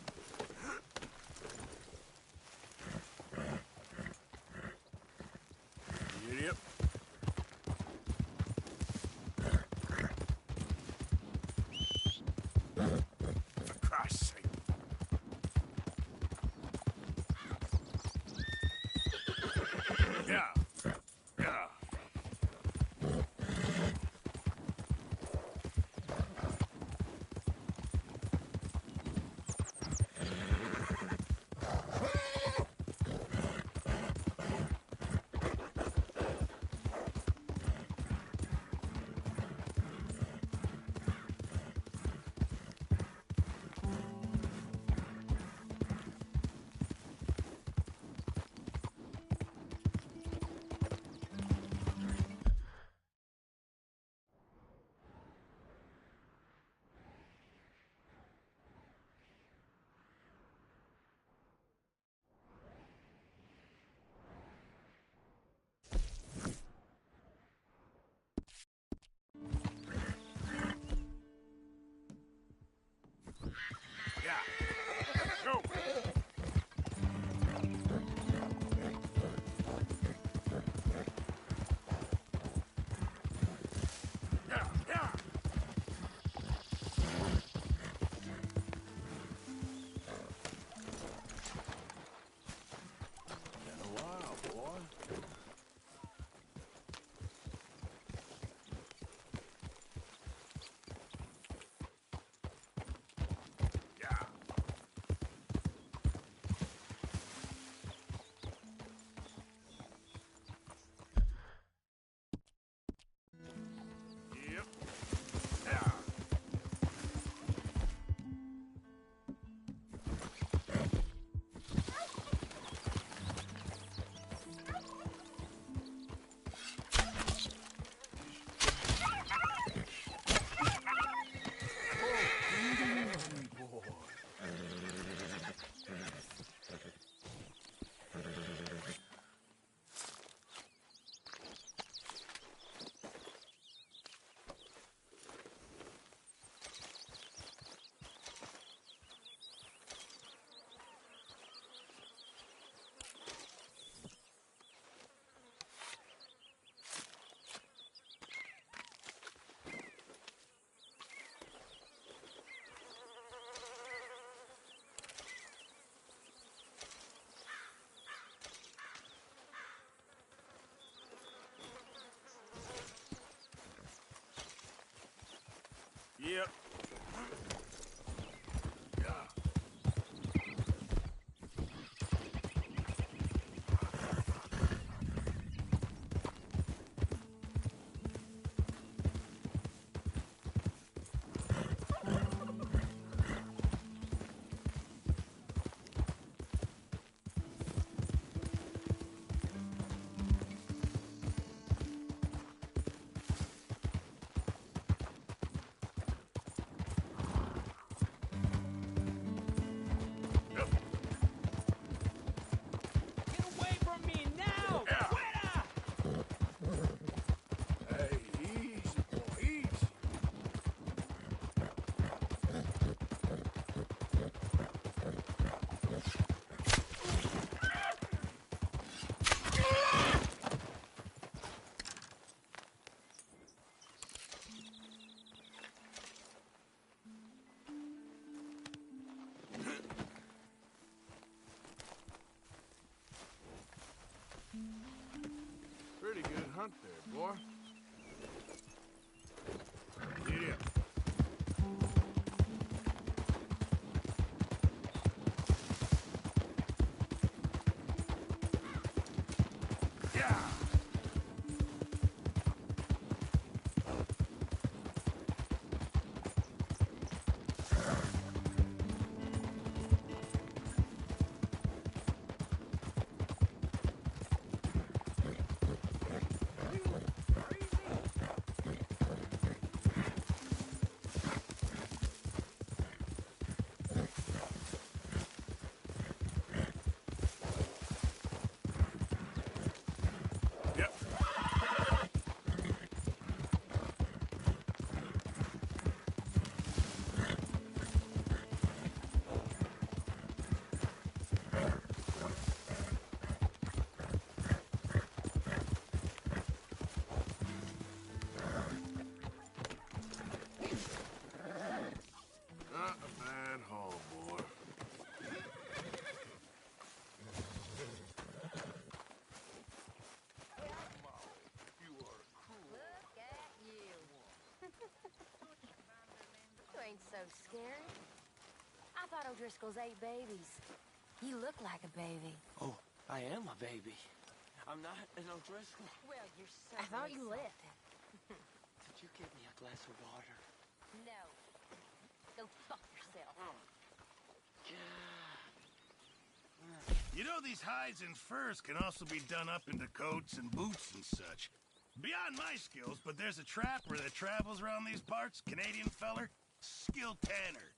Yep. For Christ's sake. Yeah. Yep. Pretty good hunt there, boy. Yeah. Ain't so scary. I thought O'Driscoll's 8 babies. You look like a baby. Oh, I am a baby. I'm not an O'Driscoll. Well, you're so I thought you left. Did you give me a glass of water? No. Go fuck yourself. You know, these hides and furs can also be done up into coats and boots and such. Beyond my skills, but there's a trapper that travels around these parts, Canadian feller, skilled tanner.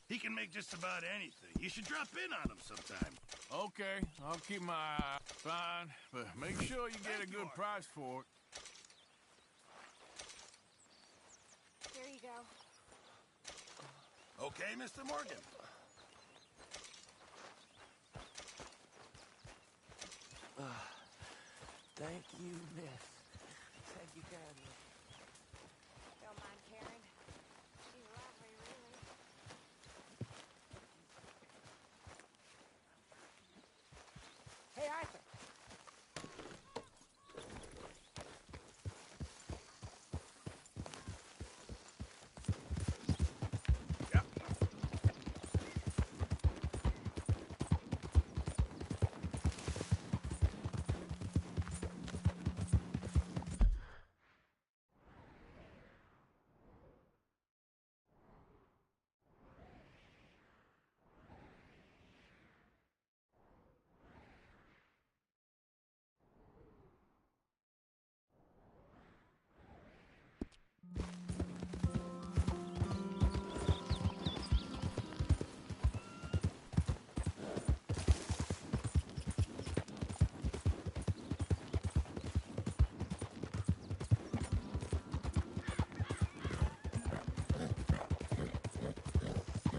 He can make just about anything. You should drop in on him sometime. Okay, I'll keep my eye fine, but make sure you get a good price for it. Here you go. Okay, Mr. Morgan. Thank you, miss. Thank you kindly. Don't mind Karen. She's lovely, really. Hey, Arthur.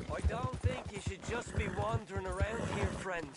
I don't think you should just be wandering around here, friend.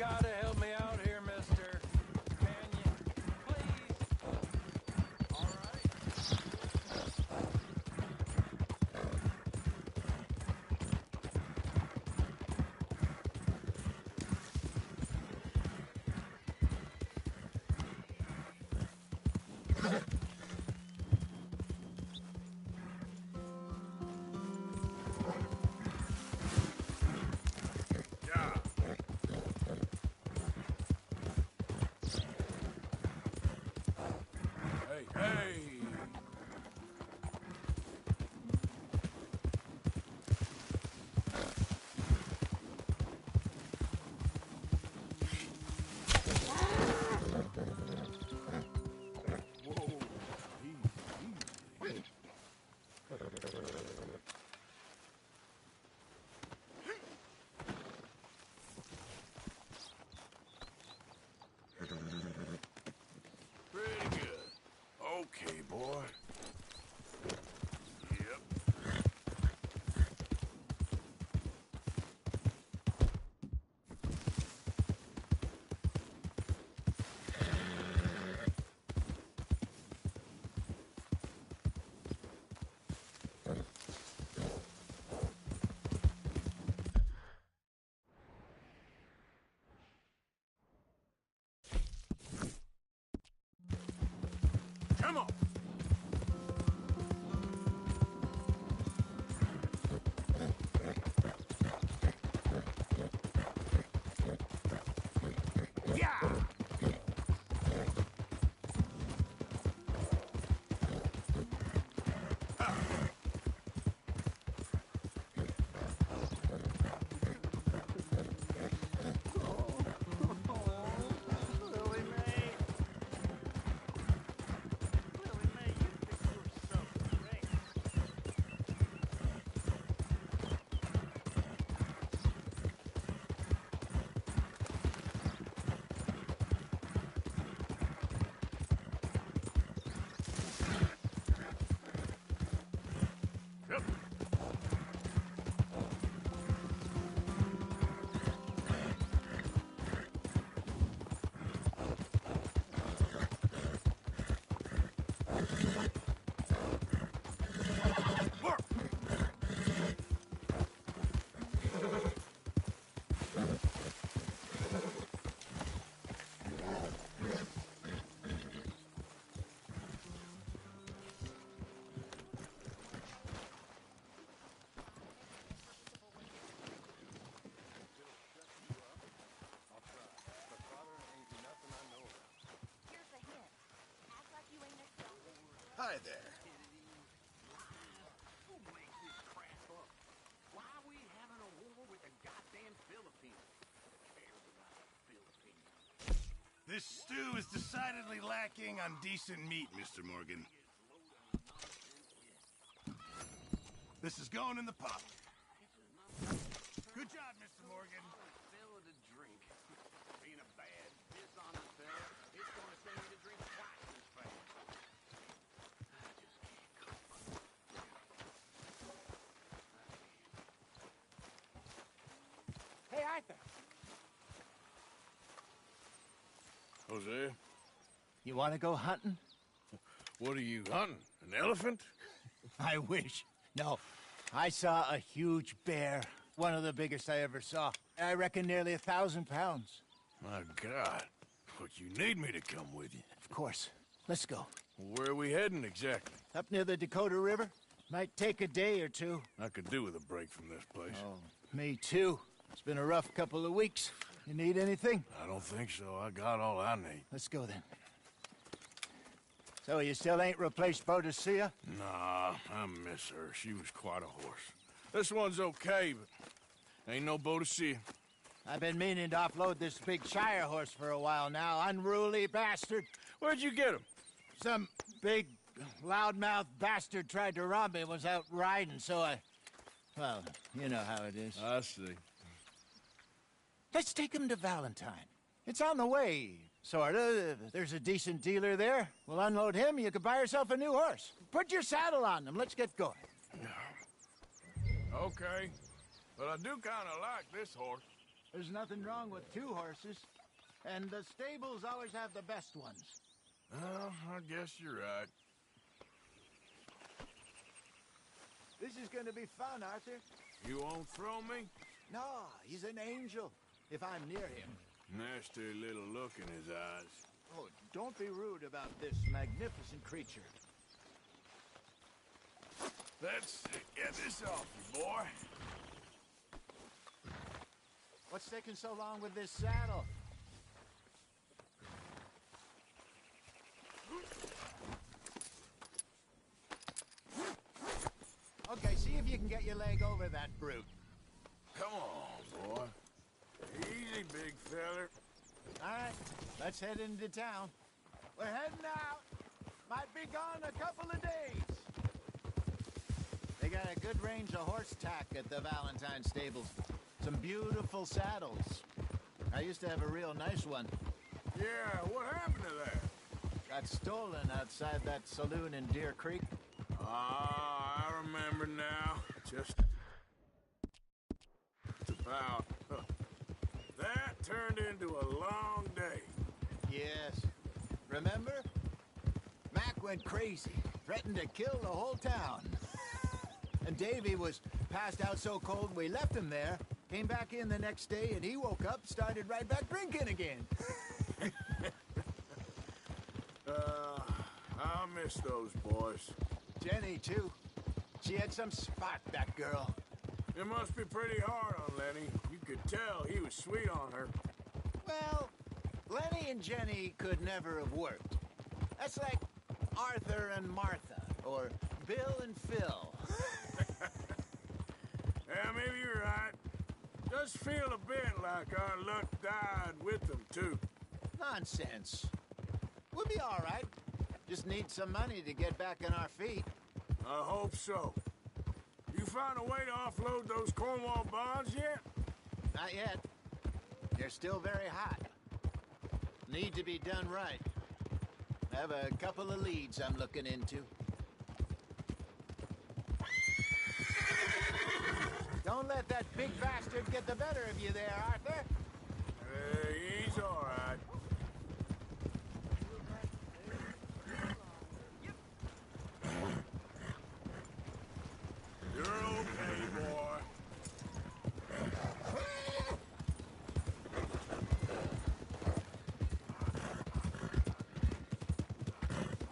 gotta help me out here, mister. Can you? Please? All right. Pretty good. Okay, boy. Yep. Come on. Hi there. Who makes this crap up? Why are we having a war with the goddamn Philippines? Cares about the Philippines. This stew is decidedly lacking on decent meat, Mr. Morgan. This is going in the pot. Good job, Mr. Morgan. Fella to drink. Being a bad, dishonest fella, it's gonna send me to drink twice as fast. Hey, Arthur. Jose, You want to go hunting? what are you hunting? An elephant? I wish. No, I saw a huge bear. One of the biggest I ever saw. I reckon nearly 1,000 pounds. My God. But you need me to come with you. Of course. Let's go. Where are we heading exactly? Up near the Dakota River. Might take a day or two. I could do with a break from this place. Oh, me too. It's been a rough couple of weeks. You need anything? I don't think so. I got all I need. Let's go then. So you still ain't replaced Podeślij? Nah, I miss her. She was quite a horse. This one's okay, but ain't no Podeślij. I've been meaning to offload this big Shire horse for a while now. Unruly bastard. Where'd you get him? Some big, loudmouth bastard tried to rob me, was out riding, so I... Well, you know how it is. I see. Let's take him to Valentine. It's on the way, sorta. There's a decent dealer there. We'll unload him, you could buy yourself a new horse. Put your saddle on him, let's get going. Okay, but I do kind of like this horse. There's nothing wrong with 2 horses. And the stables always have the best ones. Well, I guess you're right. This is going to be fun, Arthur. You won't throw me? No, he's an angel, if I'm near him. Nasty little look in his eyes. Oh, don't be rude about this magnificent creature. Let's get this off you, boy. What's taking so long with this saddle? Okay, see if you can get your leg over that brute. Come on, boy. Easy, big feller. All right, let's head into town. We're heading out. Might be gone a couple of days. They got a good range of horse tack at the Valentine stables. Some beautiful saddles. I used to have a real nice one. Yeah, what happened to that? Got stolen outside that saloon in Deer Creek. Ah, I remember now. Just about. That turned into a long day. Yes. Remember? Mac went crazy, threatened to kill the whole town. And Davy was passed out so cold we left him there, came back in the next day, and he woke up, started right back drinking again. I miss those boys. Jenny, too. She had some spot, that girl. It must be pretty hard on Lenny. You could tell he was sweet on her. Well, Lenny and Jenny could never have worked. That's like Arthur and Martha, or Bill and Phil. Yeah, maybe you're right. Does feel a bit like our luck died with them, too. Nonsense. We'll be all right. Just need some money to get back on our feet. I hope so. You find a way to offload those Cornwall bonds yet? Not yet. They're still very hot. Need to be done right. I have a couple of leads I'm looking into. Don't let that big bastard get the better of you there, Arthur. He's all right. You're okay, boy.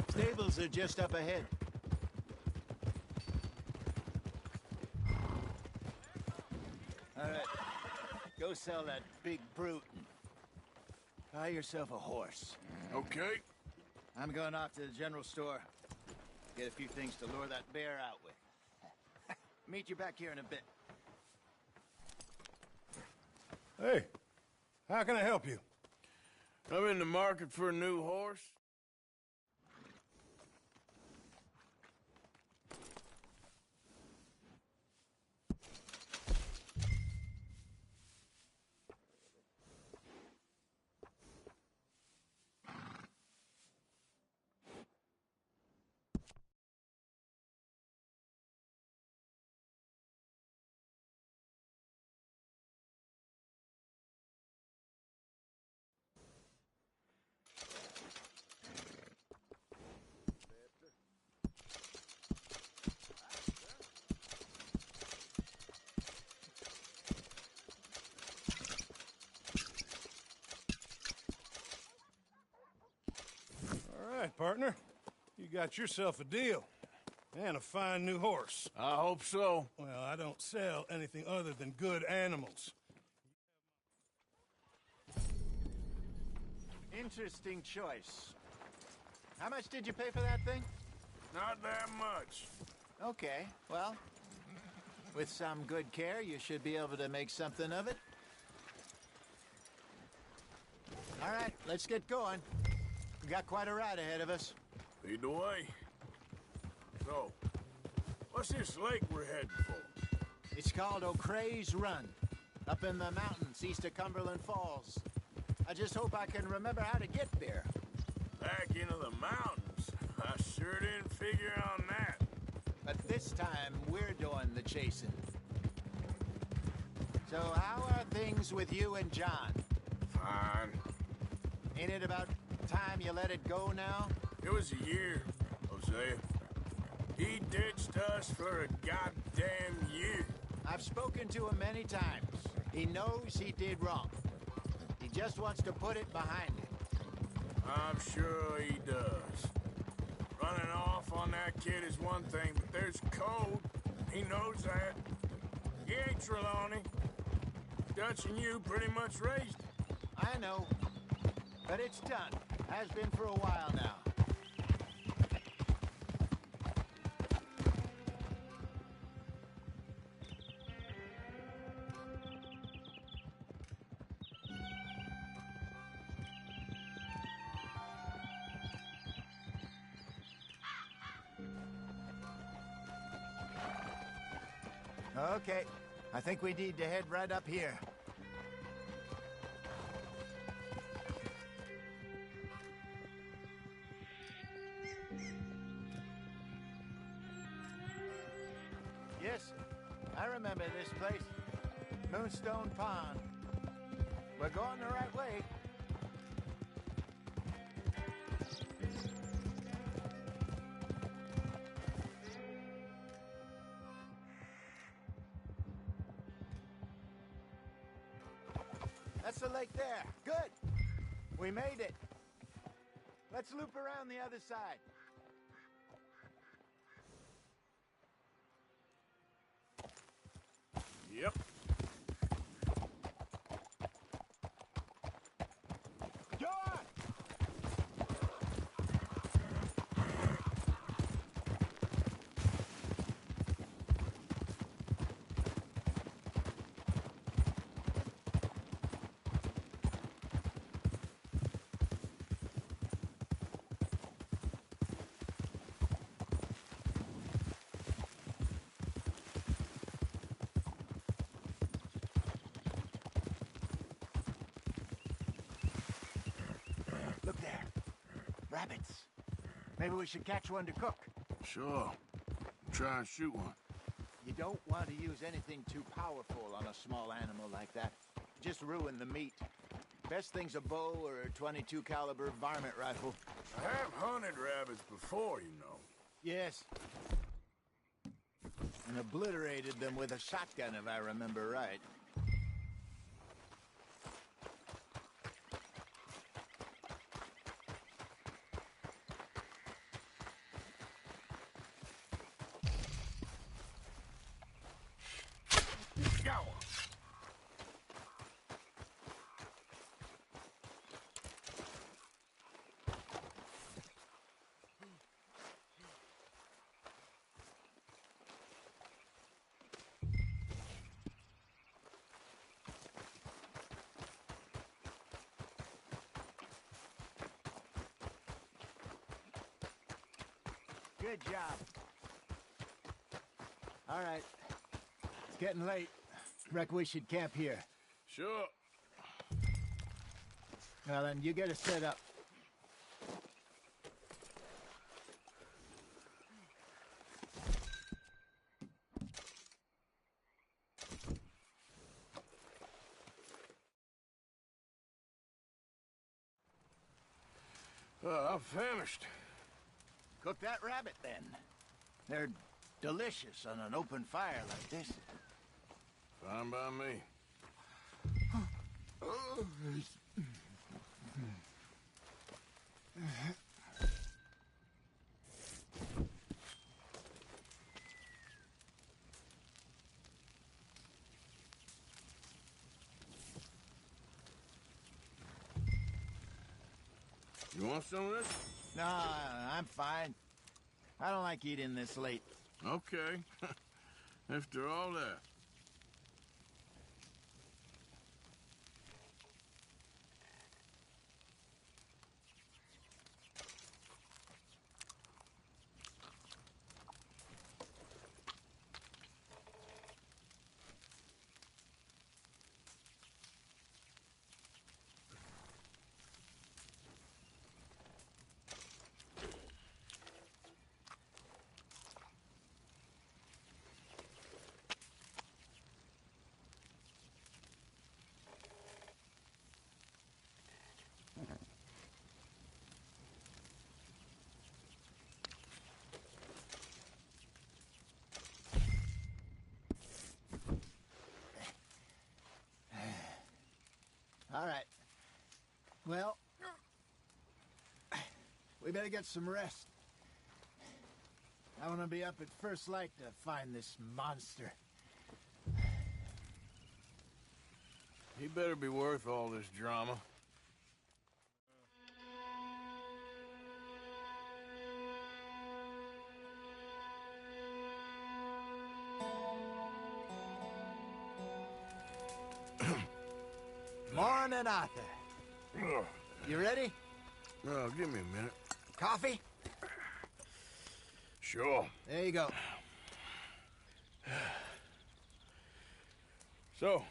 Stables are just up ahead. All right, go sell that big brute and buy yourself a horse. Okay. I'm going off to the general store. Get a few things to lure that bear out with. Meet you back here in a bit. Hey, how can I help you? I'm in the market for a new horse. All right, partner. You got yourself a deal. And a fine new horse. I hope so. Well, I don't sell anything other than good animals. Interesting choice. How much did you pay for that thing? Not that much. Okay, well, with some good care, you should be able to make something of it. All right, let's get going. We got quite a ride ahead of us. Lead the way. So, what's this lake we're heading for? It's called O'Creagh's Run, up in the mountains east of Cumberland Falls. I just hope I can remember how to get there. Back into the mountains? I sure didn't figure on that. But this time, we're doing the chasing. So how are things with you and John? Fine. Ain't it about time you let it go now? It was a year, Hosea. He ditched us for a goddamn year. I've spoken to him many times. He knows he did wrong. He just wants to put it behind him. I'm sure he does. Running off on that kid is one thing, but there's code. He knows that. He ain't Trelawney. Dutch and you pretty much raised him. I know. But it's done. Has been for a while now. Okay, I think we need to head right up here. Yes, I remember this place. Moonstone Pond. We're going the right way. That's the lake there. Good. We made it. Let's loop around the other side. Yep. Go on! Look there. Rabbits. Maybe we should catch one to cook. Sure. Try and shoot one. You don't want to use anything too powerful on a small animal like that. Just ruin the meat. Best thing's a bow or a .22 caliber varmint rifle. I have hunted rabbits before, you know. Yes. And obliterated them with a shotgun, if I remember right. Good job. All right. It's getting late. Reckon we should camp here. Sure. Well, then, you get us set up. I'm famished. Cook that rabbit, then. They're delicious on an open fire like this. Fine by me. You want some of this? No, I'm fine. I don't like eating this late. Okay. After all that. All right. Well, we better get some rest. I want to be up at first light to find this monster. He better be worth all this drama. Morning, Arthur. You ready? No, give me a minute. Coffee? Sure. There you go. So,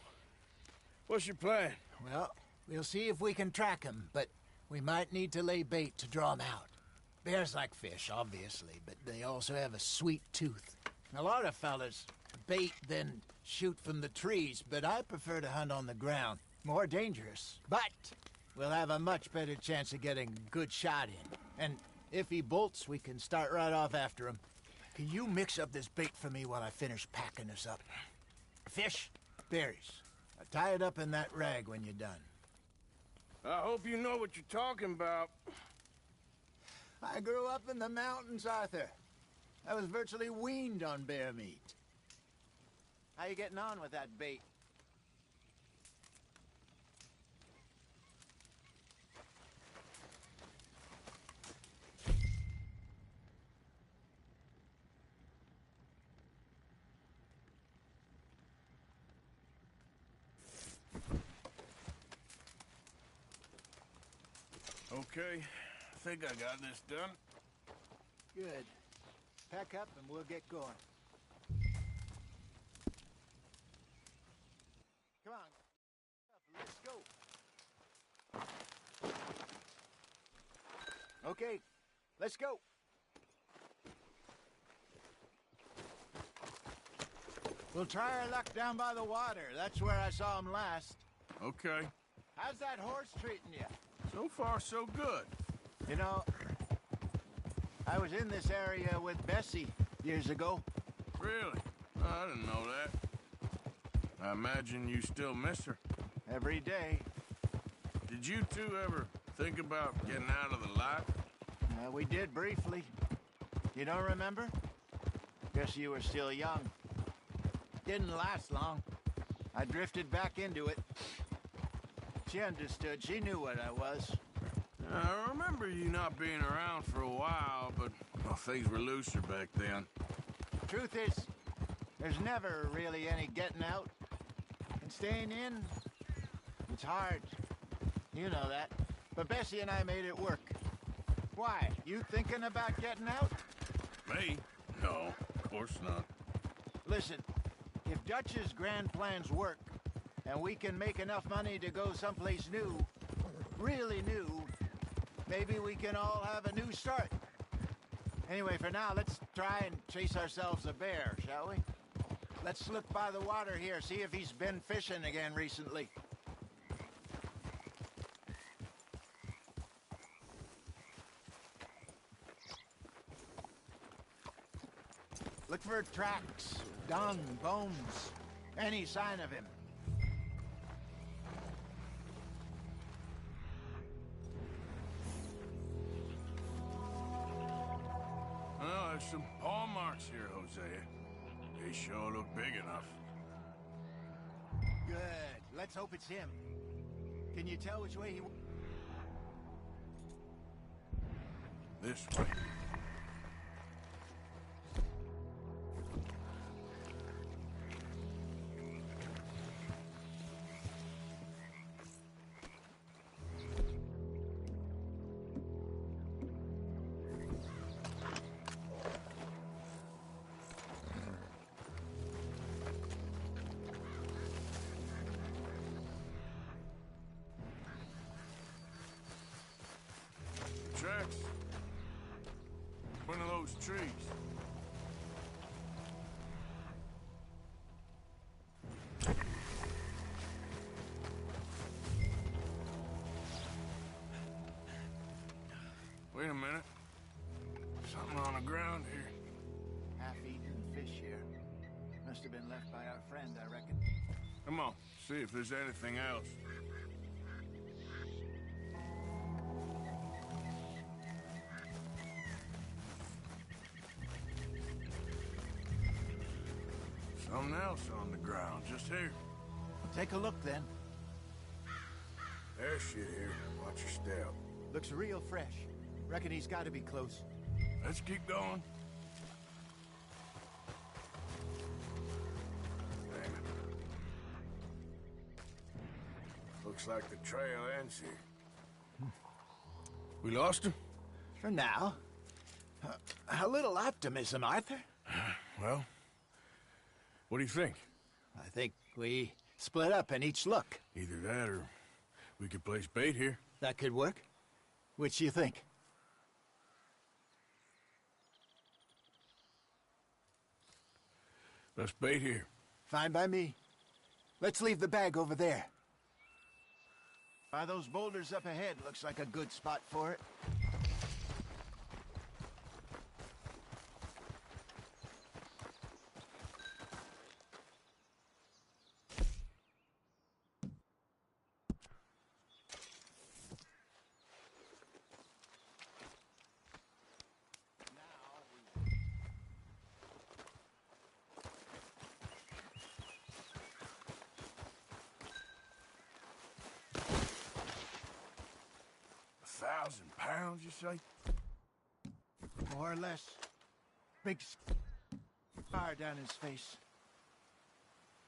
what's your plan? Well, we'll see if we can track him, but we might need to lay bait to draw him out. Bears like fish, obviously, but they also have a sweet tooth. A lot of fellas bait, then shoot from the trees, but I prefer to hunt on the ground. More dangerous, but we'll have a much better chance of getting a good shot in. And if he bolts, we can start right off after him. Can you mix up this bait for me while I finish packing this up? Fish, berries. Tie it up in that rag when you're done. I hope you know what you're talking about. I grew up in the mountains, Arthur. I was virtually weaned on bear meat. How you getting on with that bait? Okay, I think I got this done. Good. Pack up and we'll get going. Come on. Let's go. Okay, let's go. We'll try our luck down by the water. That's where I saw him last. Okay. How's that horse treating you? So far, so good. You know, I was in this area with Bessie years ago. Really? I didn't know that. I imagine you still miss her. Every day. Did you two ever think about getting out of the life? We did briefly. You don't remember? Guess you were still young. Didn't last long. I drifted back into it. She understood. She knew what I was. I remember you not being around for a while, but well, things were looser back then. Truth is, there's never really any getting out. And staying in, it's hard. You know that. But Bessie and I made it work. Why? You thinking about getting out? Me? No, of course not. Listen, if Dutch's grand plans work, and we can make enough money to go someplace new, really new, maybe we can all have a new start. Anyway, for now, let's try and chase ourselves a bear, shall we? Let's slip by the water here, see if he's been fishing again recently. Look for tracks, dung, bones, any sign of him. Well, there's some paw marks here, Hosea. They sure look big enough. Good. Let's hope it's him. Can you tell which way he... This way. Tracks. One of those trees. Wait a minute. Something on the ground here. Half-eaten fish here. Must have been left by our friend, I reckon. Come on, see if there's anything else. Something else on the ground, just here. Take a look, then. There's shit here. Watch your step. Looks real fresh. Reckon he's got to be close. Let's keep going. Damn it. Looks like the trail ends here. We lost him? For now. A little optimism, Arthur. Well, what do you think? I think we split up and each look. Either that or we could place bait here. That could work. Which do you think? Let's bait here. Fine by me. Let's leave the bag over there. By those boulders up ahead, looks like a good spot for it. £1,000, you say? More or less. Big scar down his face.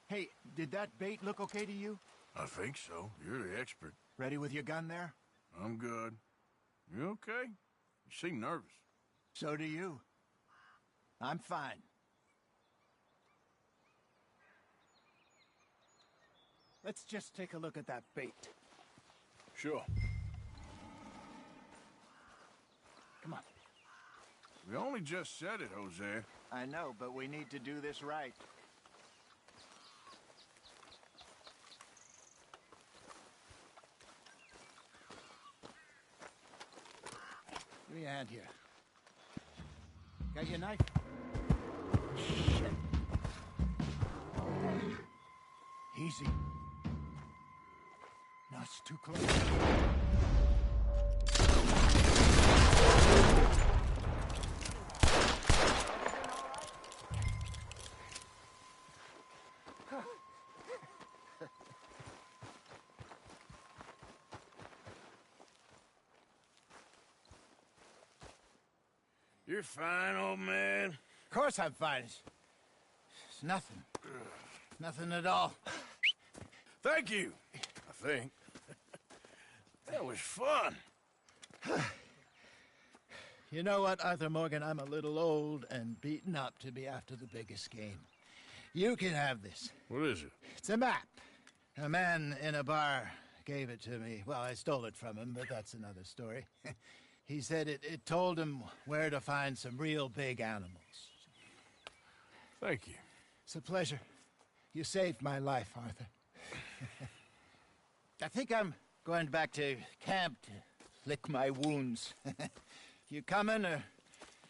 Hey, did that bait look okay to you? I think so. You're the expert. Ready with your gun there? I'm good. You okay? You seem nervous. So do you. I'm fine. Let's just take a look at that bait. Sure. Come on. We only just said it, Jose. I know, but we need to do this right. Give me a hand here. Got your knife? Shit. Easy. No, it's too close. You're fine, old man. Of course I'm fine. It's nothing. Nothing at all. Thank you, I think. That was fun. You know what, Arthur Morgan? I'm a little old and beaten up to be after the biggest game. You can have this. What is it? It's a map. A man in a bar gave it to me. Well, I stole it from him, but that's another story. He said it told him where to find some real big animals. Thank you. It's a pleasure. You saved my life, Arthur. I think I'm going back to camp to lick my wounds. You coming, or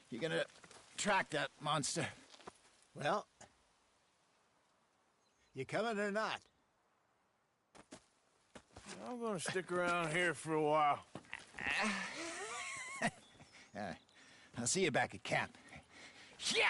you gonna track that monster? Well, you coming or not? I'm gonna stick around here for a while. I'll see you back at camp. Yeah!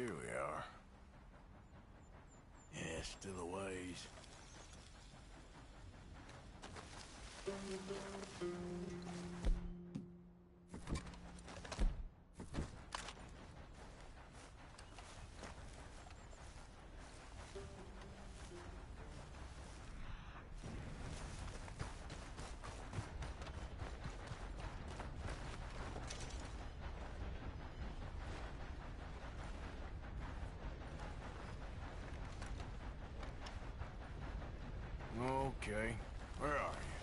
Here we are. Yeah, still a ways. Okay, where are you?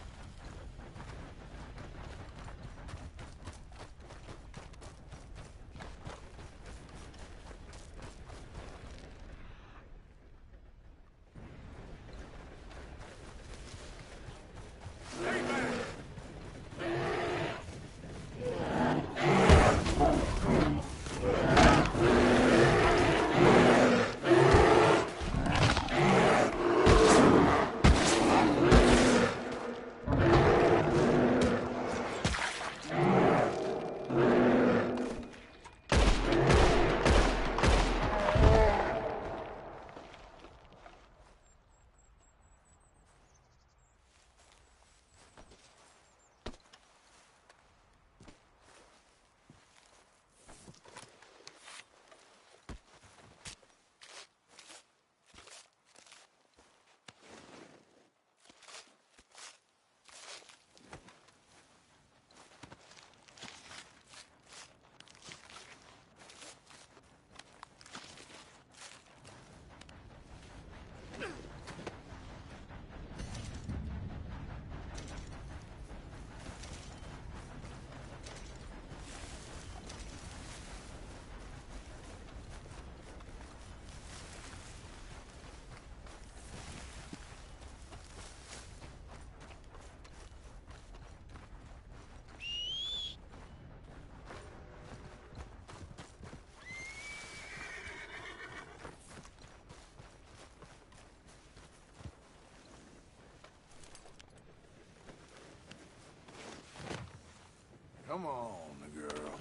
Come on, girl.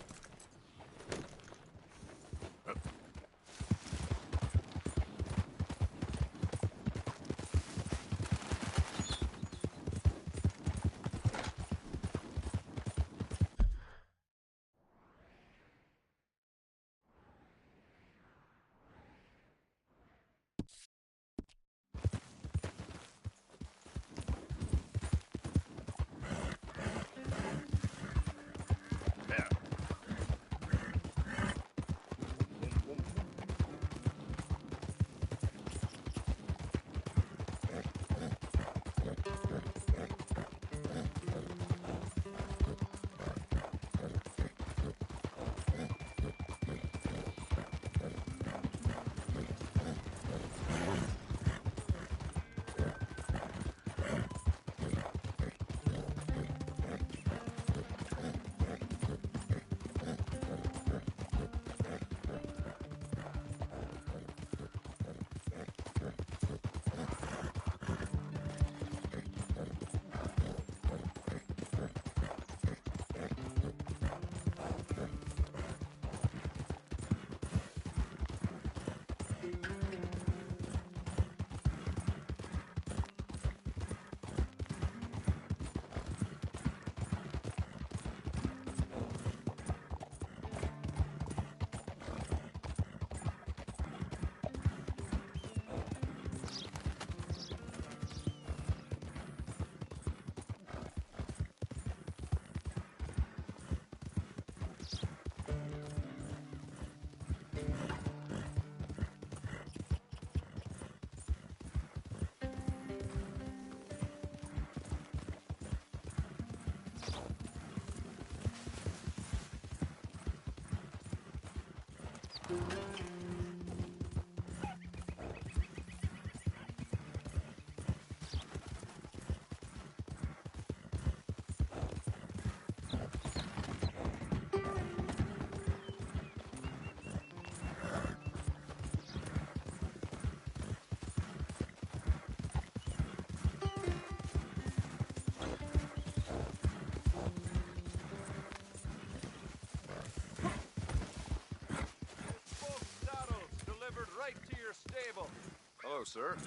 Hello, sir.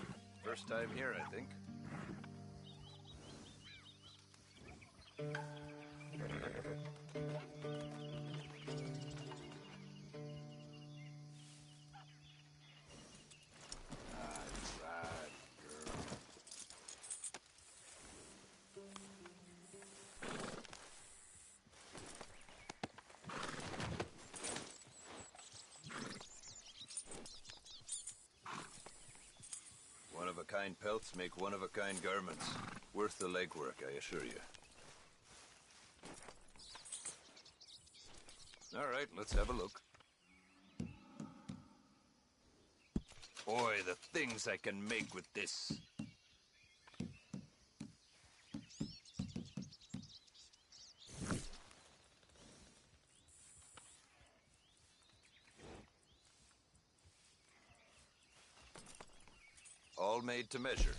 First time here, I think. One-of-a-kind pelts make one-of-a-kind garments. Worth the legwork, I assure you. All right, let's have a look. Boy, the things I can make with this. All made to measure.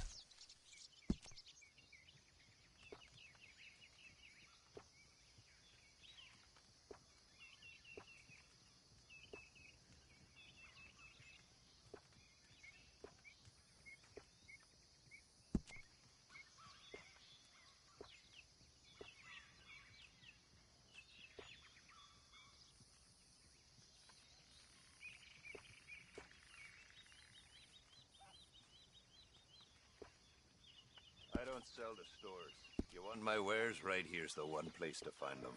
I don't sell to stores. You want my wares? Right here's the one place to find them.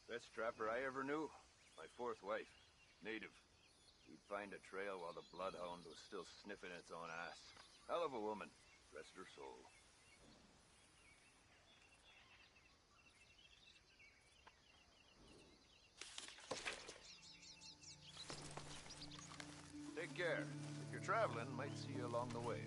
Best trapper I ever knew. My fourth wife. Native. He'd find a trail while the bloodhound was still sniffing its own ass. Hell of a woman. Rest her soul. Take care. If you're traveling, might see you along the way.